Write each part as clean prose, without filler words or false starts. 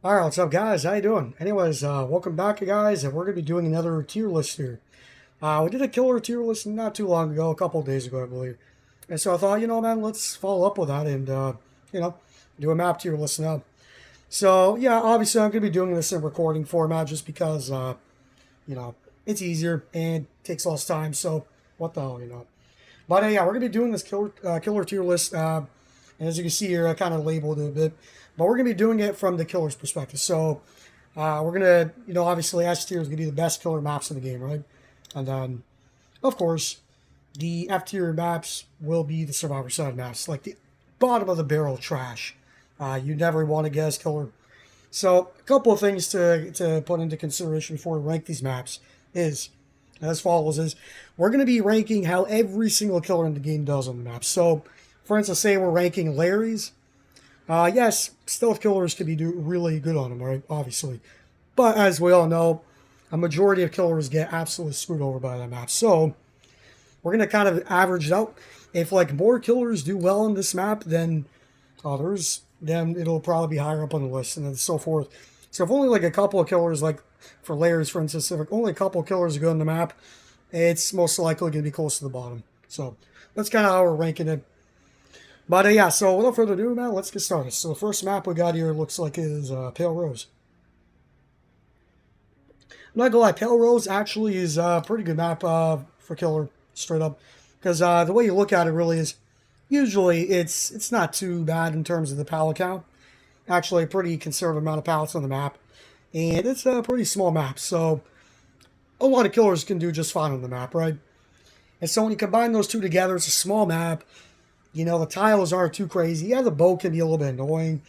All right, what's up, guys? How you doing? Anyways, welcome back, guys, and we're gonna be doing another tier list here. We did a killer tier list not too long ago, a couple of days ago, I believe. And so I thought, man, let's follow up with that and you know, do a map tier list now. So yeah, obviously I'm gonna be doing this in recording format just because you know it's easier and takes less time. So what the hell. But yeah, we're gonna be doing this killer tier list. And as you can see here, I kind of labeled it a bit, but we're gonna be doing it from the killer's perspective. So we're gonna, obviously S tier is gonna be the best killer maps in the game, right? And then, of course, the F tier maps will be the survivor side maps, like the bottom of the barrel trash. You never want to guess killer. So a couple of things to put into consideration before we rank these maps is as follows: is we're going to be ranking how every single killer in the game does on the map. So, for instance, say we're ranking Larry's. Yes, stealth killers can be really good on them, right? Obviously, but as we all know, a majority of killers get absolutely screwed over by that map. So we're going to kind of average it out. If like more killers do well on this map than others, then it'll probably be higher up on the list, and then so forth. So if only like a couple of killers, like for Layers, for instance, if only a couple of killers are good on the map, it's most likely going to be close to the bottom. So that's kind of how we're ranking it. But yeah, so without further ado, man, let's get started. So the first map we got here looks like is Pale Rose. I'm not gonna lie, Pale Rose actually is a pretty good map for killer, straight up. Because the way you look at it really is, usually it's not too bad in terms of the pallet count. Actually, a pretty conservative amount of pallets on the map. And it's a pretty small map, so a lot of killers can do just fine on the map, right? And so when you combine those two together, it's a small map. The tiles aren't too crazy. Yeah, the bow can be a little bit annoying.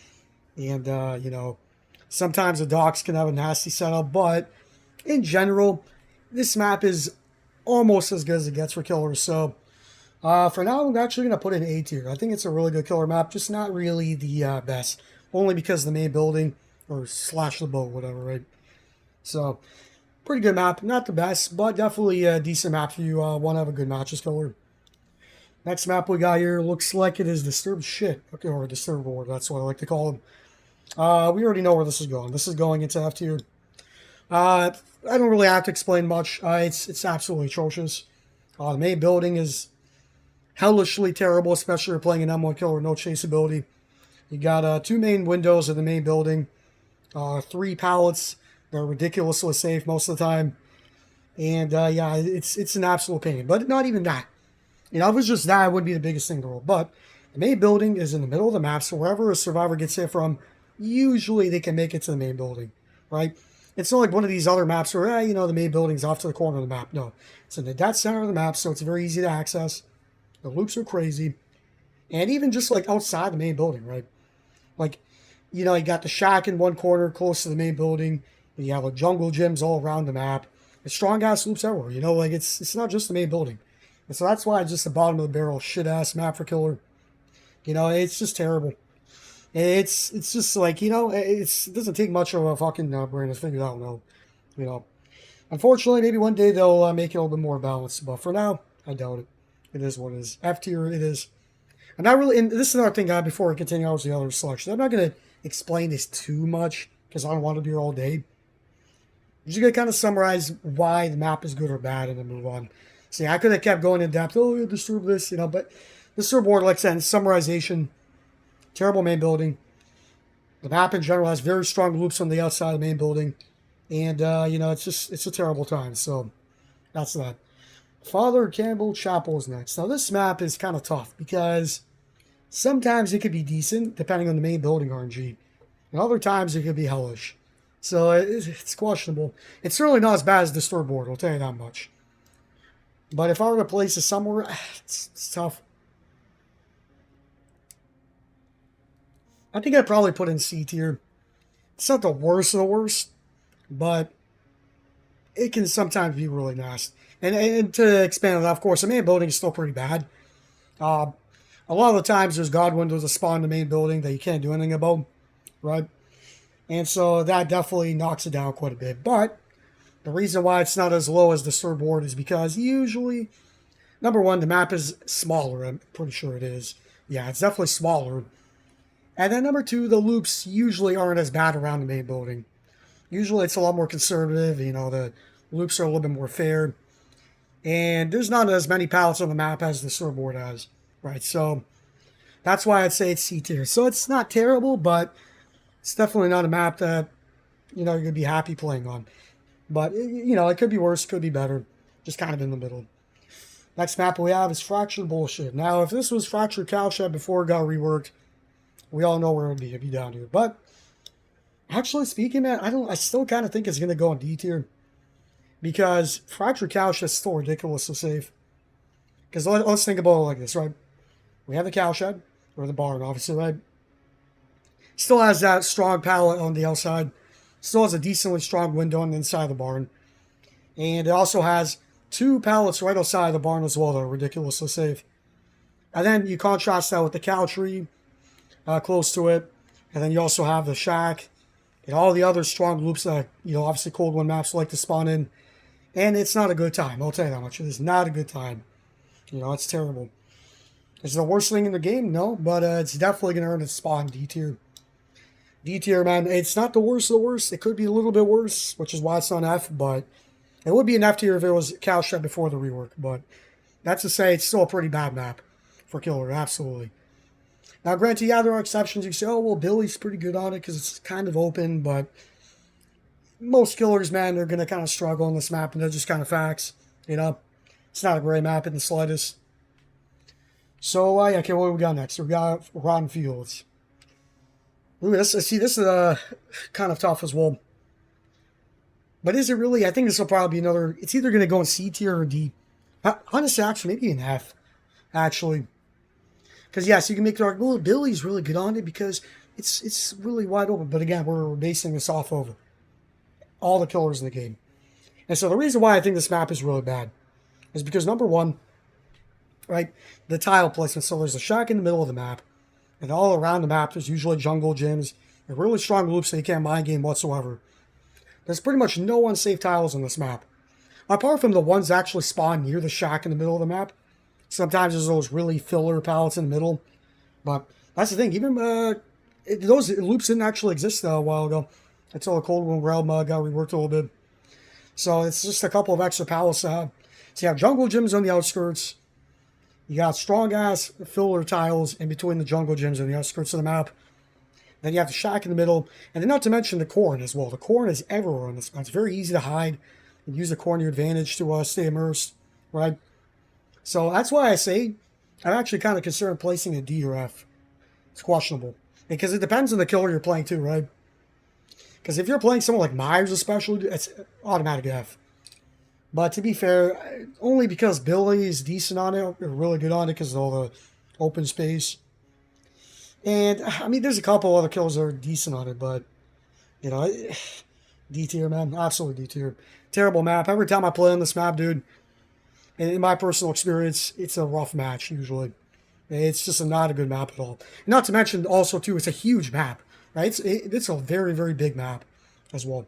And, sometimes the docks can have a nasty setup. But in general, this map is almost as good as it gets for killers. So for now, I'm actually going to put it in A tier. I think it's a really good killer map, just not really the best. Only because of the main building, or slash the boat, whatever, right? So, pretty good map. Not the best, but definitely a decent map if you want to have a good matches killer. Next map we got here looks like it is Disturbed Shit. Okay, or Disturbed Board, that's what I like to call them. We already know where this is going. This is going into F tier. I don't really have to explain much. It's absolutely atrocious. The main building is hellishly terrible, especially if you're playing an M1 killer with no chase ability. You got two main windows in the main building, three pallets. They're ridiculously safe most of the time. And yeah, it's an absolute pain. But not even that. If it was just that, it wouldn't be the biggest thing in the world. But the main building is in the middle of the map, so wherever a survivor gets hit from, usually they can make it to the main building, right? It's not like one of these other maps where, the main building's off to the corner of the map. No, it's in the dead center of the map, so it's very easy to access. The loops are crazy. And even just like outside the main building, right? Like, you got the shack in one corner close to the main building, and you have like jungle gyms all around the map. It's strong ass loops everywhere, like it's not just the main building. And so that's why it's just the bottom of the barrel shit ass map for killer. It's just terrible. It's just like, it doesn't take much of a fucking brain to figure it out, no. Unfortunately, maybe one day they'll make it a little bit more balanced, but for now, I doubt it. It is what it is. F tier, it is. I'm not really, and this is another thing, before I continue on with the other selections, I'm not going to explain this too much because I don't want to be here all day. I'm just going to kind of summarize why the map is good or bad and then move on. See, I could have kept going in depth, oh, you disturb this, but the surfboard, like I said, summarization, terrible main building. The map in general has very strong loops on the outside of the main building. And, it's a terrible time. So, that's that. Father Campbell Chapel is next. Now, this map is kind of tough because sometimes it could be decent, depending on the main building RNG. And other times it could be hellish. So it's questionable. It's certainly not as bad as the storyboard, I'll tell you that much. But if I were to place it somewhere, it's tough. I think I'd probably put in C tier. It's not the worst of the worst, but it can sometimes be really nasty. And to expand on that, of course, the main building is still pretty bad. A lot of the times there's God windows that spawn in the main building that you can't do anything about, right? And so that definitely knocks it down quite a bit. But the reason why it's not as low as the surfboard is because usually, number one, the map is smaller. I'm pretty sure it is. Yeah, it's definitely smaller. And then number 2, the loops usually aren't as bad around the main building. Usually it's a lot more conservative. You know, the loops are a little bit more fair. And there's not as many pallets on the map as the surfboard has, right? So that's why I'd say it's C tier. So it's not terrible, but it's definitely not a map that, you know, you're going to be happy playing on. But, you know, it could be worse, could be better. Just kind of in the middle. Next map we have is Fractured Bullshit. Now, if this was Fractured Cowshed before it got reworked, we all know where it would be. It'd be down here. But, actually speaking, man, I still kind of think it's going to go in D tier. Because Fractured Cowshed is still ridiculously safe. Because let's think about it like this, right? We have the cowshed, or the barn, obviously, right? Still has that strong pallet on the outside. Still has a decently strong window on the inside of the barn. And it also has 2 pallets right outside the barn as well that are ridiculously safe. And then you contrast that with the cow tree close to it. And then you also have the shack and all the other strong loops that, you know, obviously Coldwind maps like to spawn in. And it's not a good time. I'll tell you that much. It is not a good time. You know, it's terrible. Is it the worst thing in the game? No, but it's definitely going to earn its spot in D tier. D tier, man, it's not the worst of the worst. It could be a little bit worse, which is why it's on F, but it would be an F tier if it was Cowshed before the rework. But that's to say, it's still a pretty bad map for Killer, absolutely. Now, granted, yeah, there are exceptions. You can say, oh, well, Billy's pretty good on it because it's kind of open, but most Killers, man, they're going to kind of struggle on this map, and they're just kind of facts, you know? It's not a great map in the slightest. So, yeah, okay, what do we got next? We got Rotten Fields. Ooh, this is kind of tough as well. But is it really? I think this will probably be another... It's either going to go in C tier or D. Honestly, actually, maybe in F, actually. Because, yes, you can make the argument, well, Billy's really good on it because it's really wide open. But, again, we're basing this off of all the Killers in the game. And so the reason why I think this map is really bad is because, number 1, right, the tile placement. So there's a shack in the middle of the map. And all around the map, there's usually jungle gyms and really strong loops that you can't mind game whatsoever. There's pretty much no unsafe tiles on this map. Apart from the ones that actually spawn near the shack in the middle of the map. Sometimes there's those really filler pallets in the middle. But that's the thing. Even those loops didn't actually exist a while ago. Until the Coldwind realm got reworked a little bit. So it's just a couple of extra pallets to have. So you have jungle gyms on the outskirts. You got strong-ass filler tiles in between the jungle gyms and the outskirts of the map. Then you have the shack in the middle. And then not to mention the corn as well. The corn is everywhere on this map. It's very easy to hide and use the corn to your advantage to stay immersed, right? So that's why I say I'm actually kind of concerned placing a D or F. It's questionable. Because it depends on the killer you're playing too, right? Because if you're playing someone like Myers especially, it's automatic F. But to be fair, only because Billy is decent on it, or really good on it because of all the open space. And, I mean, there's a couple other kills that are decent on it, but, you know, D tier, man. Absolutely D tier. Terrible map. Every time I play on this map, dude, in my personal experience, it's a rough match, usually. It's just not a good map at all. Not to mention, also, too, it's a huge map, right? It's a very, very big map as well.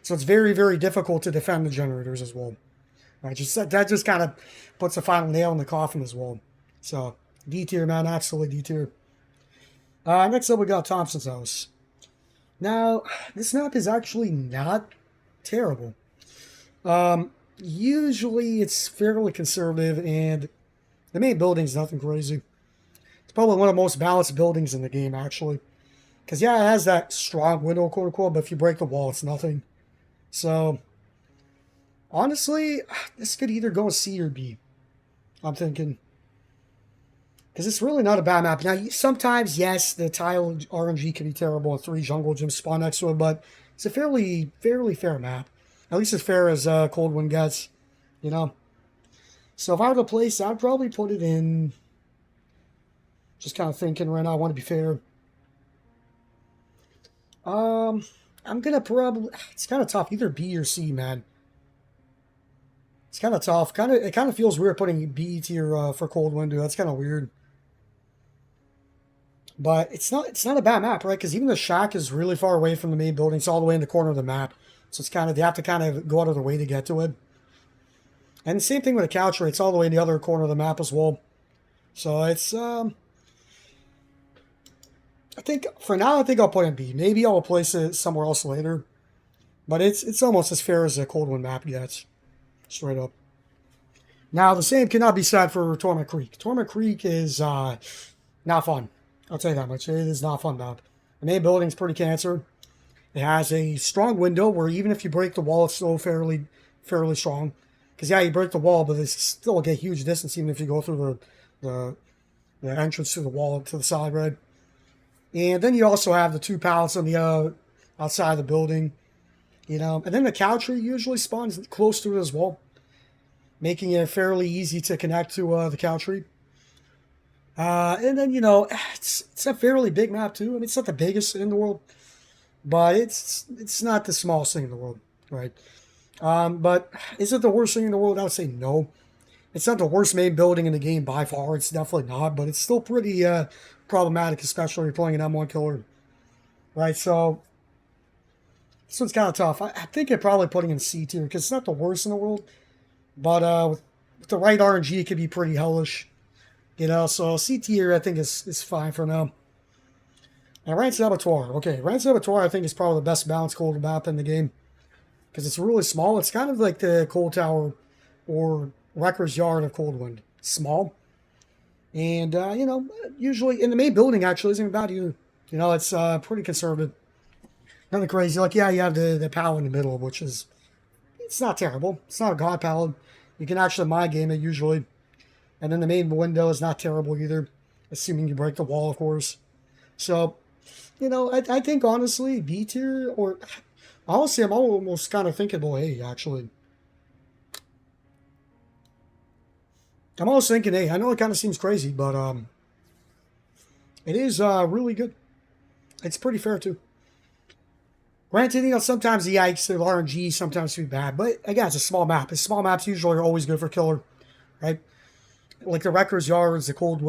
So it's very, very difficult to defend the generators as well. Right, that just kind of puts a final nail in the coffin as well. So, D tier, man. Absolutely D tier. Next up, we got Thompson's House. Now, this map is actually not terrible. Usually, it's fairly conservative, and the main building's nothing crazy. It's probably one of the most balanced buildings in the game, actually. Because, yeah, it has that strong window, quote-unquote, but if you break the wall, it's nothing. So, honestly, this could either go C or B. I'm thinking. Because it's really not a bad map. Now, sometimes, yes, the tile RNG can be terrible and 3 jungle gyms spawn next to it, but it's a fairly fair map. At least as fair as Coldwind gets, you know. So if I were to place, I'd probably put it in. Just kind of thinking right now, I want to be fair. I'm going to probably... It's kind of tough. Either B or C, man. It's kind of tough. It kind of feels weird putting B tier for Coldwind, dude. That's kind of weird. But it's not a bad map, right? Because even the shack is really far away from the main building. It's all the way in the corner of the map. So it's kind of... They have to kind of go out of their way to get to it. And the same thing with the couch, right? It's all the way in the other corner of the map as well. So it's... I think for now, I think I'll put in B. Maybe I'll place it somewhere else later, but it's almost as fair as a Coldwind map gets, straight up. Now the same cannot be said for Torment Creek. Torment Creek is not fun. I'll tell you that much. It is not fun map. The main building's pretty cancer. It has a strong window where even if you break the wall, it's still fairly strong. Because yeah, you break the wall, but it's still a huge distance even if you go through the entrance to the wall to the side, right? And then you also have the 2 pallets on the outside of the building, And then the cow tree usually spawns close to it as well, making it fairly easy to connect to the cow tree. And then, it's a fairly big map too. I mean, it's not the biggest in the world, but it's not the smallest thing in the world, right? But is it the worst thing in the world? I would say no. It's not the worst main building in the game by far. It's definitely not, but it's still pretty problematic, especially if you're playing an M1 killer, right? So this one's kind of tough. I think I'd probably putting in C tier because it's not the worst in the world, but with the right RNG, it could be pretty hellish, So C tier, I think is fine for now. And Rancid Abattoir. Okay, Rancid Abattoir, I think is probably the best balanced cold map in the game because it's really small. It's kind of like the Cold Tower or Wrecker's Yard of Coldwind. Small. And, usually in the main building actually isn't bad either. It's pretty conservative. Nothing crazy. Like, yeah, you have the POW in the middle, which is, it's not terrible. It's not a god palette. You can actually mind game it usually. And then the main window is not terrible either, assuming you break the wall, of course. So, I think honestly, B tier, or honestly, I'm almost kind of thinking about A, actually. I'm almost thinking A. I know it kind of seems crazy, but it is really good. It's pretty fair, too. Granted, sometimes the yikes, the RNG sometimes be bad, but again, it's a small map. And small maps usually are always good for killer, right? Like the Wrecker's Yards, the Cold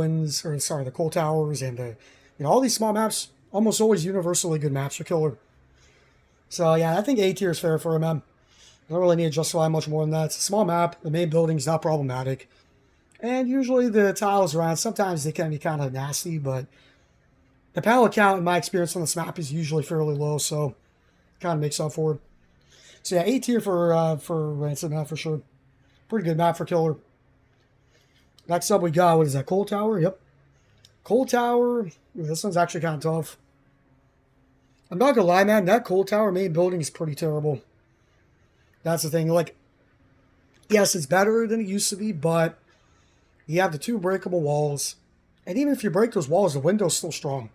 Towers, and all these small maps, almost always universally good maps for killer. So yeah, I think A tier is fair for him. I don't really need to justify much more than that. It's a small map. The main building's not problematic. And usually the tiles around, sometimes they can be kind of nasty, but the pallet count, in my experience on this map, is usually fairly low, so kind of makes up for it. So yeah, A tier for Rancid map for sure. Pretty good map for killer. Next up we got, what is that, Cold Tower? Yep. Cold Tower, this one's actually kind of tough. I'm not gonna lie, man, that Cold Tower main building is pretty terrible. That's the thing, like, yes, it's better than it used to be, but you have the 2 breakable walls. And even if you break those walls, the window's still strong,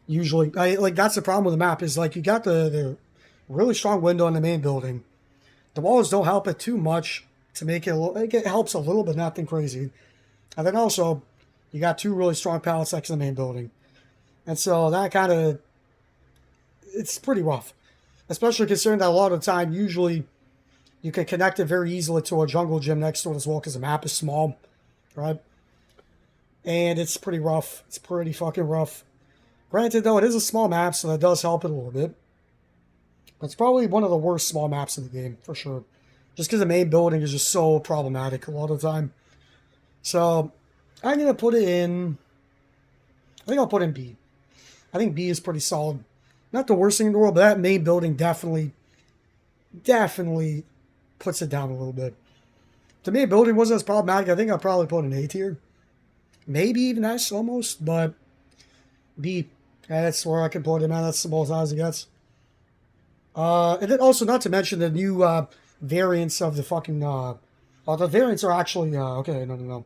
Usually, that's the problem with the map, is like you got the really strong window in the main building. The walls don't help it too much to make it, it helps a little, but nothing crazy. And then also, you got 2 really strong pallets next to the main building. And so that kind of, it's pretty rough. Especially considering that a lot of the time, usually, you can connect it very easily to a jungle gym next to it as well because the map is small, right? And it's pretty rough. It's pretty fucking rough. Granted, though, it is a small map, so that does help it a little bit. But it's probably one of the worst small maps in the game, for sure. Just because the main building is just so problematic a lot of the time. So, I'm going to put it in, I think I'll put in B. I think B is pretty solid. Not the worst thing in the world, but that main building definitely puts it down a little bit. If the main building wasn't as problematic, I think I'll probably put an A tier. Maybe even S almost, but B. That's where I can put it, man. That's about as high as it gets. And then also, not to mention the new variants of the fucking... the variants are actually... okay, no.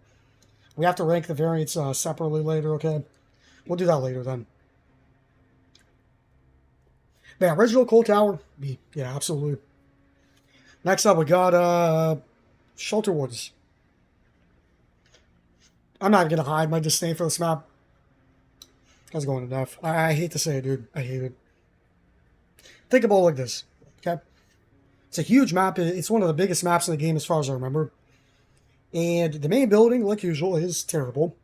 We have to rank the variants separately later, okay? We'll do that later then. But yeah, original Cold Tower, B. Yeah, absolutely. Next up, we got Shelter Woods. I'm not going to hide my disdain for this map. That's going enough. I hate to say it, dude. I hate it. Think about it like this, okay? It's a huge map. It's one of the biggest maps in the game as far as I remember. And the main building, like usual, is terrible.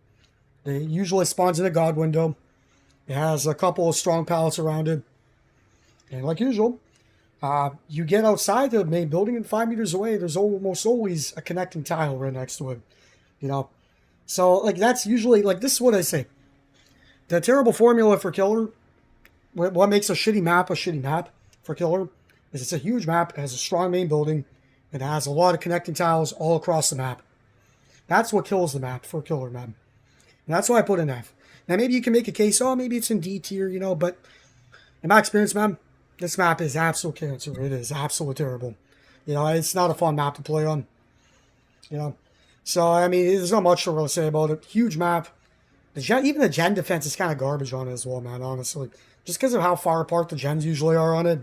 It usually spawns in a god window. It has a couple of strong pallets around it. And like usual, you get outside the main building and 5 meters away, there's almost always a connecting tile right next to it. So, like, that's usually, like, this is what I say. The terrible formula for killer, what makes a shitty map for killer, is it's a huge map, it has a strong main building, it has a lot of connecting tiles all across the map. That's what kills the map for killer map. And that's why I put an F. Now maybe you can make a case, oh, maybe it's in D tier, you know, but in my experience, man, this map is absolute cancer. It is absolutely terrible. You know, it's not a fun map to play on. You know, so I mean, there's not much to really say about it. Huge map. Even the gen defense is kind of garbage on it as well, man. Honestly, just because of how far apart the gens usually are on it,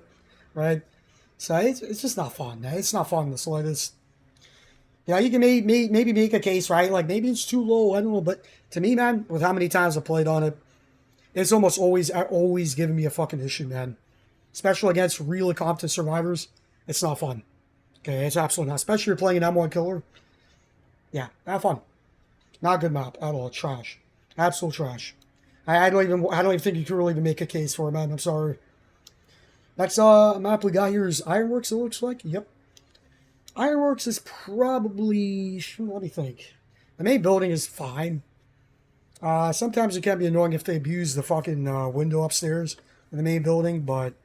right? So it's just not fun. It's not fun in the slightest. Yeah, you can maybe make a case, right? Like maybe it's too low. I don't know, but to me, man, with how many times I've played on it, it's almost always giving me a fucking issue, man. Especially against really competent survivors, it's not fun. Okay, it's absolutely not. Especially if you're playing an M1 killer. Yeah, not fun. Not a good map at all. Trash. Absolute trash. I don't even think you can really even make a case for it, man. I'm sorry. Next map we got here is Ironworks, it looks like. Yep. Ironworks is probably, let me think. The main building is fine. Sometimes it can be annoying if they abuse the fucking window upstairs in the main building, but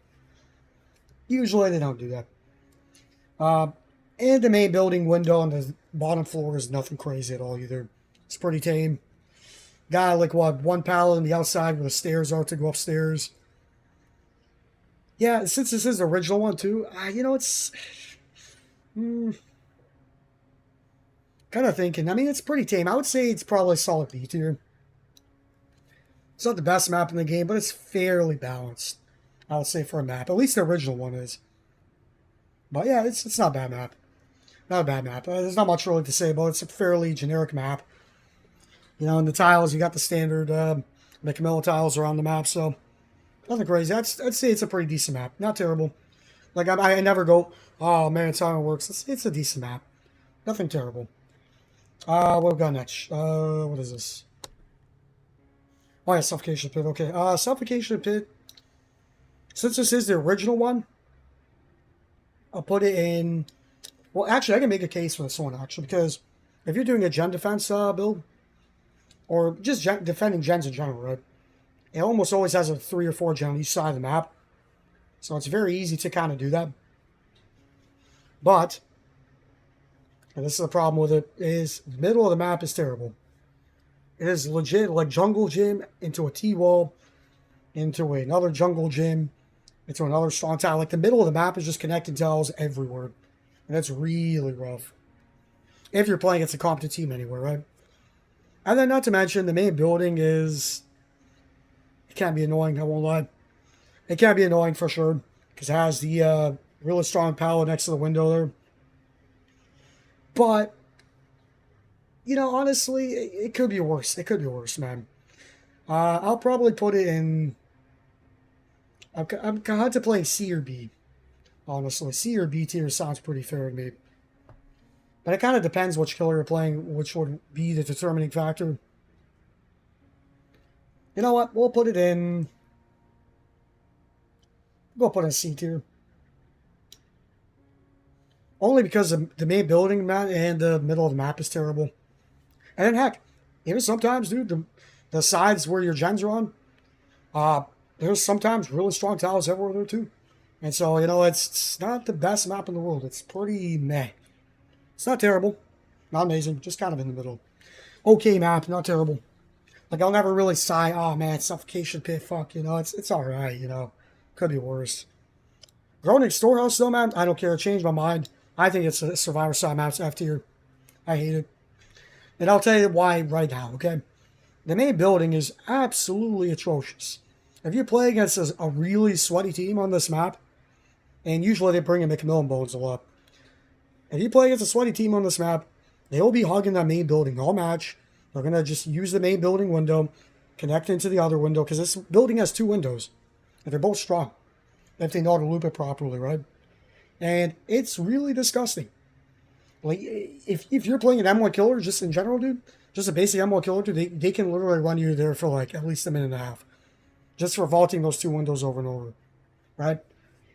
usually they don't do that. And the main building window on the bottom floor is nothing crazy at all either. It's pretty tame. Got like what, one pallet on the outside where the stairs are to go upstairs. Yeah, since this is the original one too, you know, it's kind of thinking. I mean, it's pretty tame. I would say it's probably a solid B tier. It's not the best map in the game, but it's fairly balanced. I would say for a map. At least the original one is. But yeah, it's not a bad map. Not a bad map. There's not much really to say about it. It's a fairly generic map. You know, in the tiles, you got the standard MacMillan tiles around the map, so nothing crazy. I'd say it's a pretty decent map. Not terrible. Like, I never go, oh man, it's Ironworks. It's a decent map. Nothing terrible. What we got next? What is this? Oh yeah, Suffocation Pit. Okay. Suffocation Pit. Since this is the original one, I'll put it in. Well, actually, I can make a case for this one, actually, because if you're doing a gen defense build, or just defending gens in general, right? It almost always has a 3 or 4 gen on each side of the map. So it's very easy to kind of do that. But, and this is the problem with it, is the middle of the map is terrible. It is legit like jungle gym into a T-wall, into another jungle gym, into another strong tile. Like the middle of the map is just connecting tiles everywhere. And that's really rough. If you're playing against a competent team anywhere, right? And then not to mention the main building is, it can be annoying, I won't lie. It can be annoying for sure. Because it has the really strong pallet next to the window there. But, you know, honestly, it could be worse. It could be worse, man. I'll probably put it in, I'm contemplating C or B. Honestly, C or B tier sounds pretty fair to me. But it kind of depends which killer you're playing, which would be the determining factor. You know what? We'll put it in. We'll put it in C tier. Only because the main building map and the middle of the map is terrible. And then heck, even sometimes, dude, the sides where your gens are on, there's sometimes really strong tiles everywhere there too. And so, you know, it's not the best map in the world. It's pretty meh. It's not terrible. Not amazing. Just kind of in the middle. Okay map, not terrible. Like, I'll never really sigh, oh man, Suffocation Pit, fuck, you know, it's alright, you know. Could be worse. Groaning Storehouse, though, man, I don't care. Changed my mind. I think it's a Survivor side map. It's F tier. I hate it. And I'll tell you why right now, okay? The main building is absolutely atrocious. If you play against a really sweaty team on this map, and usually they bring in MacMillan bones a lot. If you play against a sweaty team on this map, they'll be hugging that main building all match. They're going to just use the main building window, connect into the other window, because this building has 2 windows. And they're both strong. If they know how to loop it properly, right? And it's really disgusting. Like, if you're playing an M1 killer, just in general, dude, just a basic M1 killer, dude, they can literally run you there for like at least a minute and a half. Just for vaulting those 2 windows over and over. Right?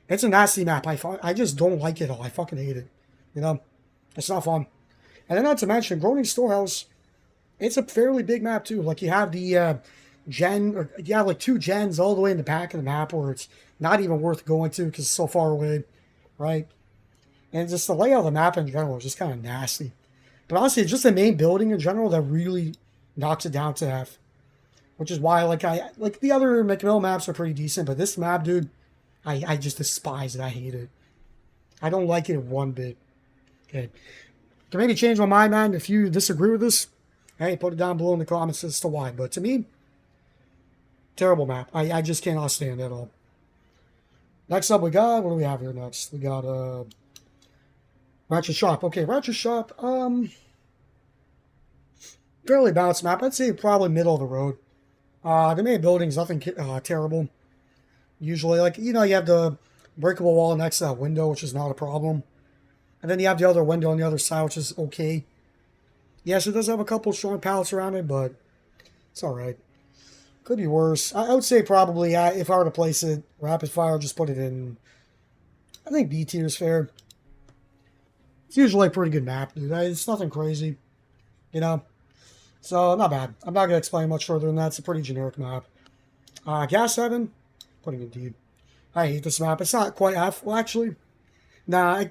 It's a nasty map. I just don't like it all. I fucking hate it. You know? It's not fun. And then not to mention, Groaning Storehouse, it's a fairly big map too. Like you have the or you have like 2 gens all the way in the back of the map where it's not even worth going to because it's so far away, right? And just the layout of the map in general is just kind of nasty. But honestly, it's just the main building in general that really knocks it down to F. Which is why, like the other MacMillan maps are pretty decent, but this map, dude, I just despise it. I hate it. I don't like it one bit. Okay, can maybe change my mind, man. If you disagree with this, hey, put it down below in the comments as to why. But to me, terrible map. I just cannot stand it at all. Next up, we got, what do we have here next? We got Ratchet Shop. Okay, Ratchet Shop. Fairly balanced map. I'd say probably middle of the road. The main building's nothing terrible. Usually, like, you know, you have the breakable wall next to that window, which is not a problem. And then you have the other window on the other side, which is okay. Yes, it does have a couple strong pallets around it, but it's alright. Could be worse. I would say probably, if I were to place it rapid fire, just put it in, I think B tier is fair. It's usually a pretty good map, dude. It's nothing crazy, you know. So, not bad. I'm not going to explain much further than that. It's a pretty generic map. Gas 7, putting in D. I hate this map. It's not quite F. Well, actually, nah,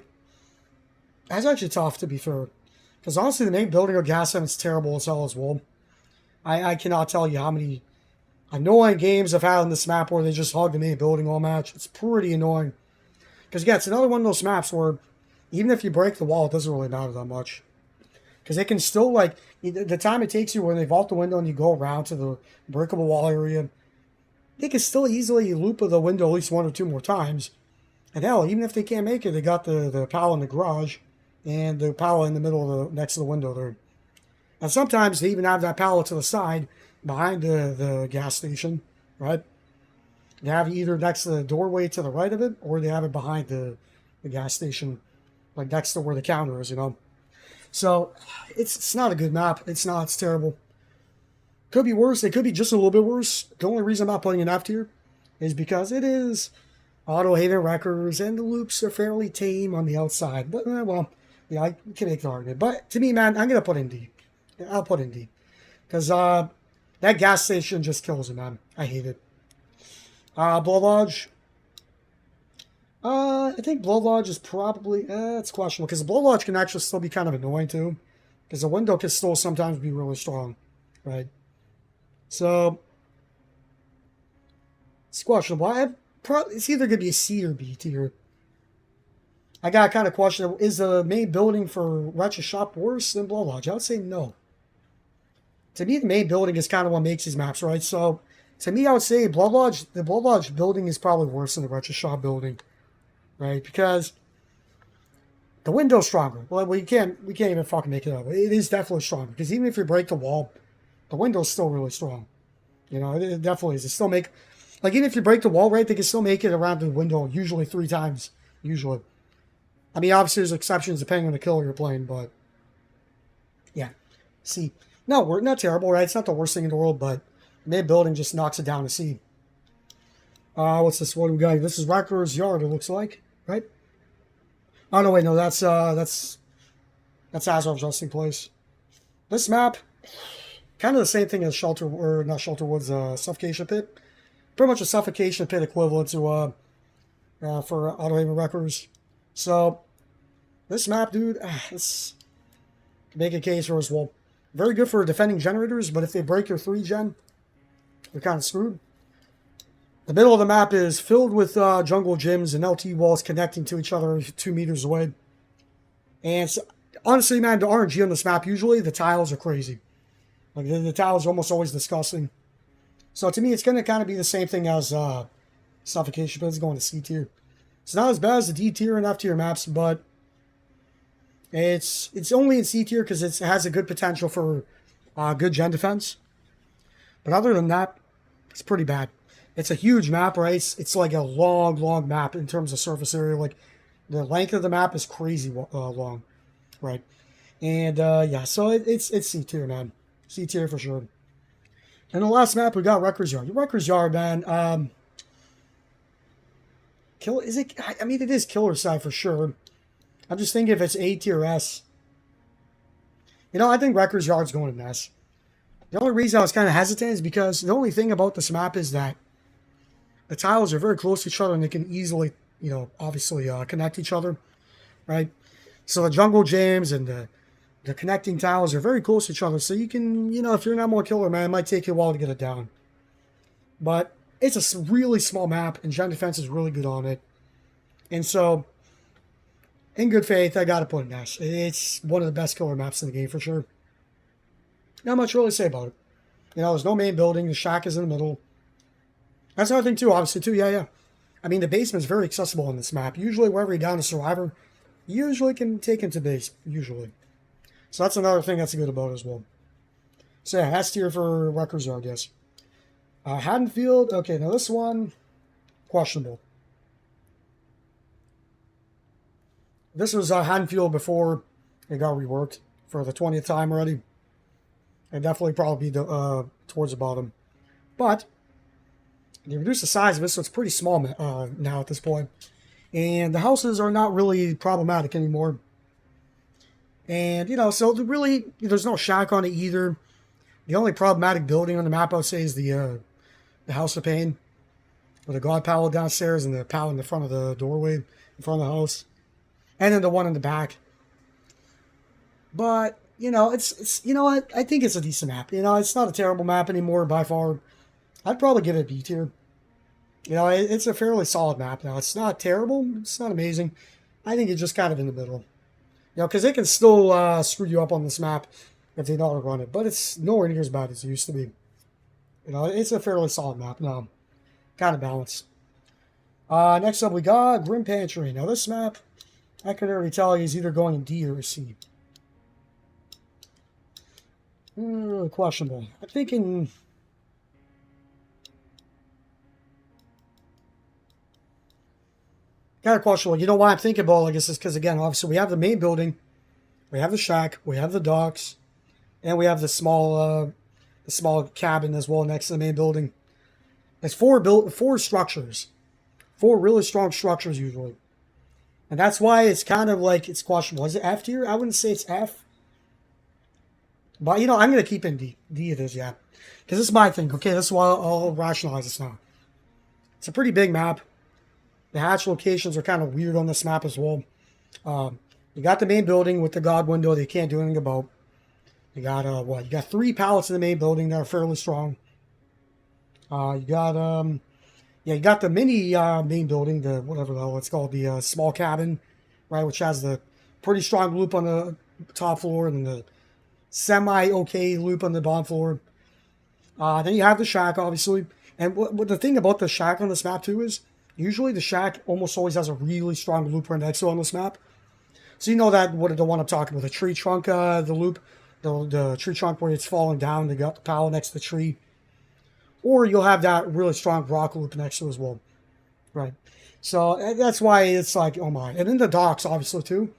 that's actually tough, to be fair. Because honestly, the main building of Gas 7 is terrible as hell as well. I cannot tell you how many annoying games I've had on this map where they just hug the main building all match. It's pretty annoying. Because, yeah, it's another one of those maps where even if you break the wall, it doesn't really matter that much. Because they can still, like, the time it takes you when they vault the window and you go around to the breakable wall area, they can still easily loop the window at least 1 or 2 more times. And hell, even if they can't make it, they got the pallet in the garage and the pallet in the middle of next to the window there. And sometimes they even have that pallet to the side behind the gas station, right? They have it either next to the doorway to the right of it, or they have it behind the gas station, like next to where the counter is, you know? So, it's not a good map. It's not. It's terrible. Could be worse. It could be just a little bit worse. The only reason I'm not putting an F tier is because it is Autohaven records, and the loops are fairly tame on the outside. But, well, yeah, I can make the argument. But, to me, man, I'm going to put in D. I'll put in D. Because that gas station just kills it, man. I hate it. Blood Lodge. I think Blood Lodge is probably, it's questionable, because the Blood Lodge can actually still be kind of annoying too, because the window can still sometimes be really strong, right? So, it's questionable. It's either going to be a C or B tier. I got kind of question, is the main building for Ratchet Shop worse than Blood Lodge? I would say no. To me, the main building is kind of what makes these maps, right? So, to me, I would say the Blood Lodge building is probably worse than the Ratchet Shop building. Right, because the window's stronger. Well, we can't even fucking make it up. It is definitely stronger, because even if you break the wall, the window's still really strong. You know, it definitely is. It still make, like, even if you break the wall, right, they can still make it around the window, usually 3 times, usually. I mean, obviously there's exceptions depending on the killer you're playing, but yeah. See, no, we're not terrible, right? It's not the worst thing in the world, but mid building just knocks it down to C. What's this? What do we got? This is Wrecker's Yard, it looks like, right? Oh, no, wait, no, that's Azov's resting place. This map, kind of the same thing as Shelter, or not Shelter Woods, Suffocation Pit. Pretty much a Suffocation Pit equivalent to, for Autohaven Wreckers. So, this map, dude, it's, make a case for as well. Very good for defending generators, but if they break your 3-gen, you're kind of screwed. The middle of the map is filled with jungle gyms and LT walls connecting to each other 2 meters away. And so, honestly, man, the RNG on this map, usually the tiles are crazy. Like, the tiles are almost always disgusting. So, to me, it's going to kind of be the same thing as Suffocation, but it's going to C tier. It's not as bad as the D tier and F tier maps, but it's only in C tier because it has a good potential for good gen defense. But other than that, it's pretty bad. It's a huge map, right? It's like a long map in terms of surface area. Like, the length of the map is crazy long, right? And, yeah, so it's C tier, man. C tier for sure. And the last map, we got Wrecker's Yard. Wrecker's Yard, man. Is it? I mean, it is killer side for sure. I'm just thinking if it's A tier or S. You know, I think Wrecker's Yard's going to S. The only reason I was kind of hesitant is because the only thing about this map is that the tiles are very close to each other and they can easily, obviously connect each other, right? So the jungle jams and the connecting tiles are very close to each other. So you can, if you're not more killer, man, it might take you a while to get it down. But it's a really small map, and Gen Defense is really good on it. And so, in good faith, I got to put an S. It's one of the best killer maps in the game for sure. Not much really to say about it. There's no main building. The shack is in the middle. That's another thing too, obviously too. Yeah. I mean, the basement's very accessible on this map. Usually, wherever you're down a survivor, you usually can take into base. Usually. So that's another thing that's good about it as well. So yeah, S tier for Rutgers, I guess. Haddonfield. Okay, now this one, questionable. This was Haddonfield before it got reworked for the 20th time already. And definitely probably be towards the bottom. But they reduced the size of it, so it's pretty small now at this point. And the houses are not really problematic anymore. And, so really, there's no shack on it either. The only problematic building on the map, I would say, is the House of Pain. With a God Pal downstairs and the pal in the front of the doorway, in front of the house. And then the one in the back. But, it's what? I think it's a decent map. It's not a terrible map anymore by far. I'd probably give it a B tier. It's a fairly solid map now. It's not terrible. It's not amazing. I think it's just kind of in the middle. Because they can still screw you up on this map if they know how to run it. But it's nowhere near as bad as it used to be. It's a fairly solid map now. Kind of balanced. Next up, we got Grim Pantry. Now, this map, I can already tell you, is either going in D or C. Questionable. I'm thinking... Kind of questionable. You know why I'm thinking about like this is because, again, obviously we have the main building, we have the shack, we have the docks, and we have the small cabin as well next to the main building. It's four structures. Four really strong structures usually. And that's why it's kind of like it's questionable. Is it F tier? I wouldn't say it's F. But, I'm going to keep in D. D it is, yeah. Because this is my thing. Okay, this is why I'll rationalize this now. It's a pretty big map. The hatch locations are kind of weird on this map as well. You got the main building with the God window that you can't do anything about. You got, You got 3 pallets in the main building that are fairly strong. You got the mini main building, the whatever the hell it's called, the small cabin, right, which has the pretty strong loop on the top floor and the semi-okay loop on the bottom floor. Then you have the shack, obviously. And what the thing about the shack on this map, too, is usually the shack almost always has a really strong loop right next to it on this map. So you know that the one I'm talking about, the tree trunk, the loop, the tree trunk where it's falling down, they got the pile next to the tree. Or you'll have that really strong rock loop next to it as well. Right. So that's why it's like, oh my. And then the docks, obviously, too.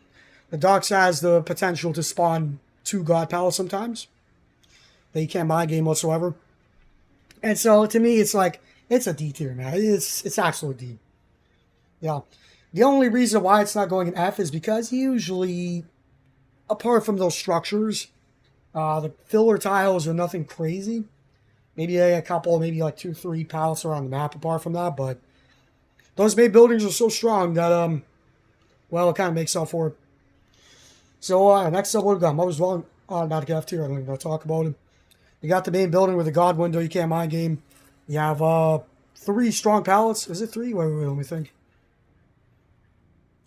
The docks has the potential to spawn 2 God Palace sometimes. That you can't buy a game whatsoever. And so, to me, it's like, it's a D tier, man. It's absolutely D. Yeah. The only reason why it's not going in F is because usually, apart from those structures, the filler tiles are nothing crazy. Maybe a couple, maybe like 2, 3 pallets around the map apart from that, but those main buildings are so strong that, it kind of makes up for it. So, next up, what we got? Mother's Dwelling, automatic F tier. I don't even know to talk about it. You got the main building with the God window, you can't mind game. You have 3 strong pallets. Is it 3? Wait, let me think.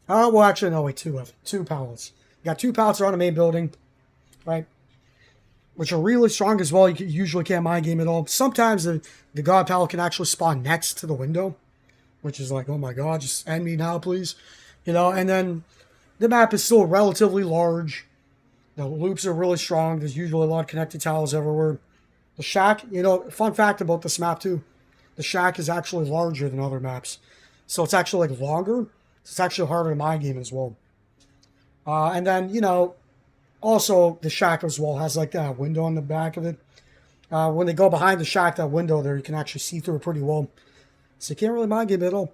Actually, no, wait, 2 pallets. You got 2 pallets around the main building, right? Which are really strong as well. You usually can't mind game at all. Sometimes the God pallet can actually spawn next to the window, which is like, oh my god, just end me now, please. And then the map is still relatively large. The loops are really strong. There's usually a lot of connected tiles everywhere. The shack, fun fact about this map too, the shack is actually larger than other maps. So it's actually like longer. It's actually harder to mind game as well. And then, also the shack as well has like that window on the back of it. When they go behind the shack, that window there, you can actually see through it pretty well. So you can't really mind game at all.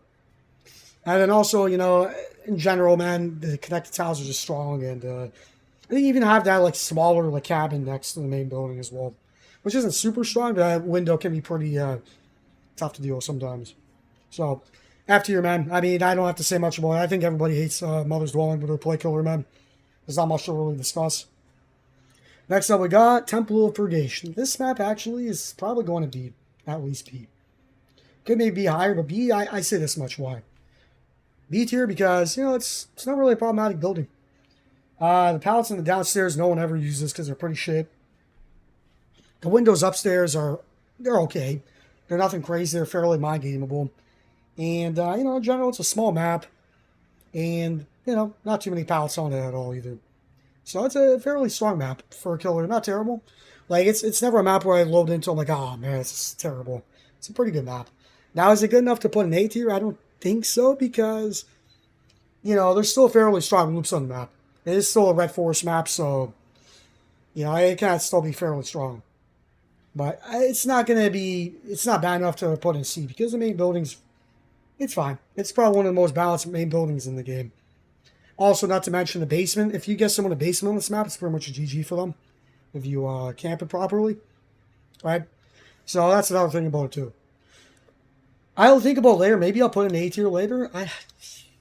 And then also, in general, man, the connected tiles are just strong. And they even have that like smaller like cabin next to the main building as well. which isn't super strong, but that window can be pretty tough to deal with sometimes. So, F tier, man. I mean, I don't have to say much more. I think everybody hates Mother's Dwelling with their play killer, man. There's not much to really discuss. Next up, we got Temple of Purgation. This map actually is probably going to be at least B. Could maybe be higher, but B, I say this much. Why? B tier because, you know, it's not really a problematic building. The pallets in the downstairs, no one ever uses because they're pretty shit. The windows upstairs they're okay. They're nothing crazy. They're fairly mind-gameable. And, you know, in general, it's a small map. And, you know, not too many pallets on it at all either. So it's a fairly strong map for a killer. Not terrible. Like, it's never a map where I load into, I'm like, oh, man, it's terrible. It's a pretty good map. Now, is it good enough to put an A tier? I don't think so because, you know, there's still fairly strong loops on the map. It is still a Red Forest map, so, you know, it can still be fairly strong. But it's not bad enough to put in C because the main buildings, it's fine. It's probably one of the most balanced main buildings in the game. Also, not to mention the basement. If you get someone a basement on this map, it's pretty much a GG for them if you camp it properly, right? So that's another thing about it too. I'll think about later. Maybe I'll put an A tier later.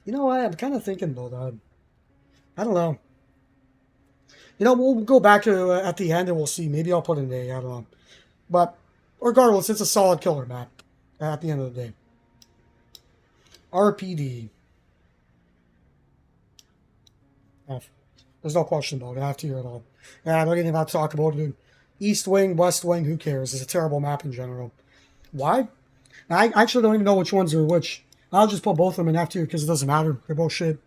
You know what? I'm kind of thinking about that. I don't know. You know, we'll go back to at the end and we'll see. Maybe I'll put an A. I don't know. But regardless, it's a solid killer map at the end of the day. RPD. F. There's no question about it. F tier at all. Yeah, I don't even have to talk about it. East Wing, West Wing, who cares? It's a terrible map in general. Why? I actually don't even know which ones are which. I'll just put both of them in F tier because it doesn't matter. They're both shit.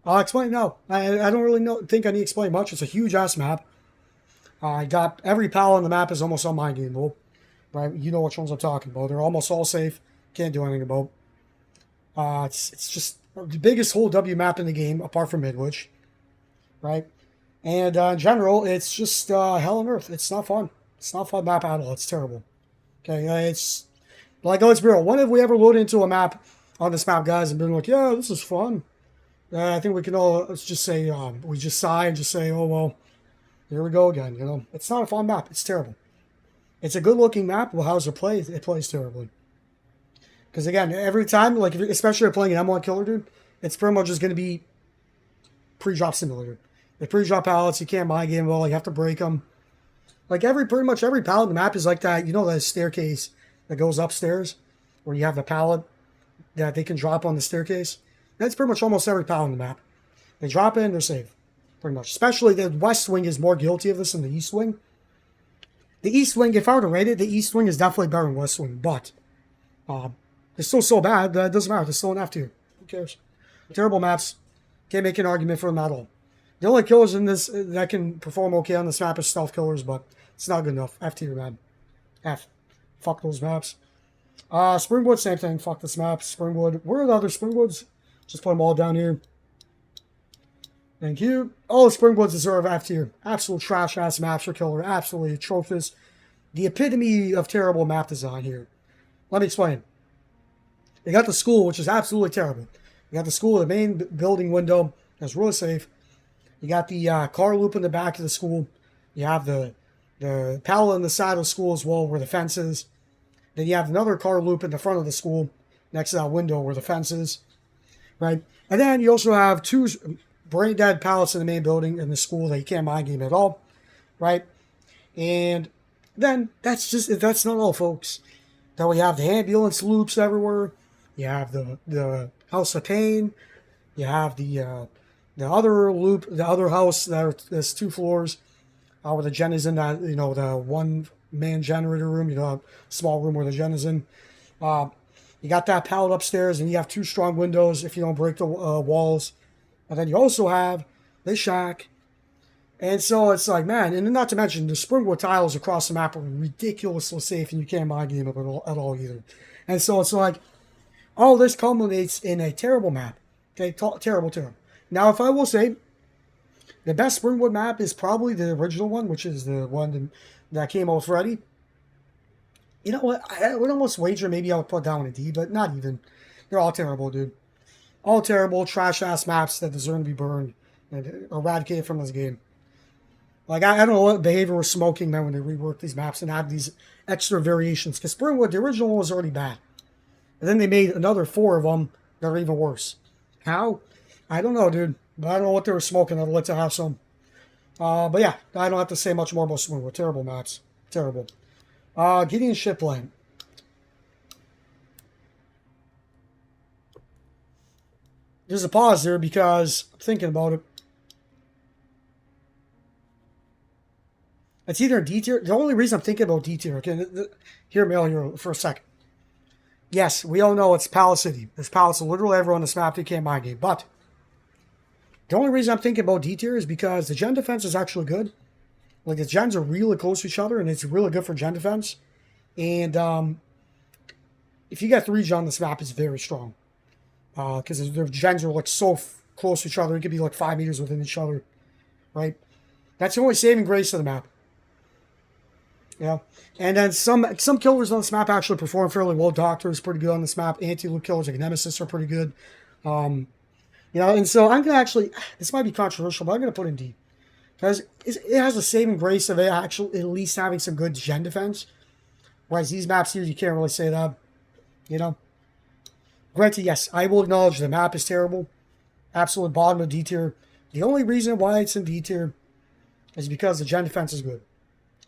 I'll explain. No, I don't really think I need to explain much. It's a huge-ass map. I got every pallet on the map is almost unmindable. Right? You know which ones I'm talking about. They're almost all safe. Can't do anything about. It's just the biggest whole W map in the game, apart from Midwich. Right? And in general, it's just hell on earth. It's not fun. It's not a fun map at all. It's terrible. Okay, it's like, let's be real. When have we ever loaded into a map on this map, guys, and been like, yeah, this is fun? I think we can all just say, we just sigh and just say, oh, well, here we go again. You know, it's not a fun map. It's terrible. It's a good-looking map. Well, how's it play? It plays terribly. Because, again, every time, like, especially if you're playing an M1 killer, dude, it's pretty much just going to be pre-drop simulator. The pre-drop pallets, you can't mind game well. You have to break them. Like, pretty much every pallet in the map is like that. You know that staircase that goes upstairs where you have the pallet that they can drop on the staircase? That's pretty much almost every pallet on the map. They drop in, they're safe. Pretty much. Especially the West Wing is more guilty of this than the East Wing. The East Wing, if I were to rate it, the East Wing is definitely better than West Wing. But it's still so bad that it doesn't matter. They're still an F tier. Who cares? Terrible maps. Can't make an argument for them at all. The only killers in this that can perform okay on this map is stealth killers, but it's not good enough. F tier, man. F. Fuck those maps. Springwood, same thing. Fuck this map. Springwood. Where are the other Springwoods? Just put them all down here. Thank you. All the Springwoods deserve F tier. Absolute trash-ass maps for killer. Absolutely atrocious. The epitome of terrible map design here. Let me explain. You got the school, which is absolutely terrible. You got the school, the main building window. That's really safe. You got the car loop in the back of the school. You have the pallet on the side of the school as well, where the fence is. Then you have another car loop in the front of the school, next to that window where the fence is. Right? And then you also have two brain dead pallets in the main building in the school that you can't mind game at all. Right? And then that's not all, folks. Then we have the ambulance loops everywhere. You have the House of Pain. You have the other loop, the other house there's 2 floors where the gen is in that, you know, the one-man generator room, you know, small room where the gen is in. You got that pallet upstairs, and you have 2 strong windows if you don't break the walls. And then you also have the shack. And so it's like, man, and not to mention the Springwood tiles across the map are ridiculously safe, and you can't mind game it at all either. And so it's like, all this culminates in a terrible map. Okay, terrible. Now, if I will say, the best Springwood map is probably the original one, which is the one that came out with Freddy. You know what? I would almost wager maybe I would put that one a D, but not even. They're all terrible, dude. All terrible, trash-ass maps that deserve to be burned and eradicated from this game. Like, I don't know what behavior was smoking meant when they reworked these maps and had these extra variations. Because Springwood, the original one was already bad. And then they made another 4 of them that are even worse. How? I don't know, dude. But I don't know what they were smoking. I'd like to have some. But yeah, I don't have to say much more about Springwood. Terrible maps. Terrible. Gideon Shipland. There's a pause there because I'm thinking about it. It's either D tier. The only reason I'm thinking about D tier, okay, hear me out here for a second. Yes, we all know it's Palace City. There's Palace of literally everyone on this map that can't mind game. But the only reason I'm thinking about D tier is because the gen defense is actually good. Like, the gens are really close to each other, and it's really good for gen defense. And if you get 3 gen on this map, it's very strong. Because the gens are like so close to each other. It could be like 5 meters within each other. Right? That's the only saving grace of the map. Yeah, and then some killers on this map actually perform fairly well. Doctor is pretty good on this map. Anti-loot killers like Nemesis are pretty good. And so I'm gonna actually, this might be controversial, but I'm gonna put in D because it has a saving grace of it actually at least having some good gen defense. Whereas these maps here, you can't really say that. Granted, yes, I will acknowledge the map is terrible. Absolute bottom of D tier. The only reason why it's in D tier is because the gen defense is good.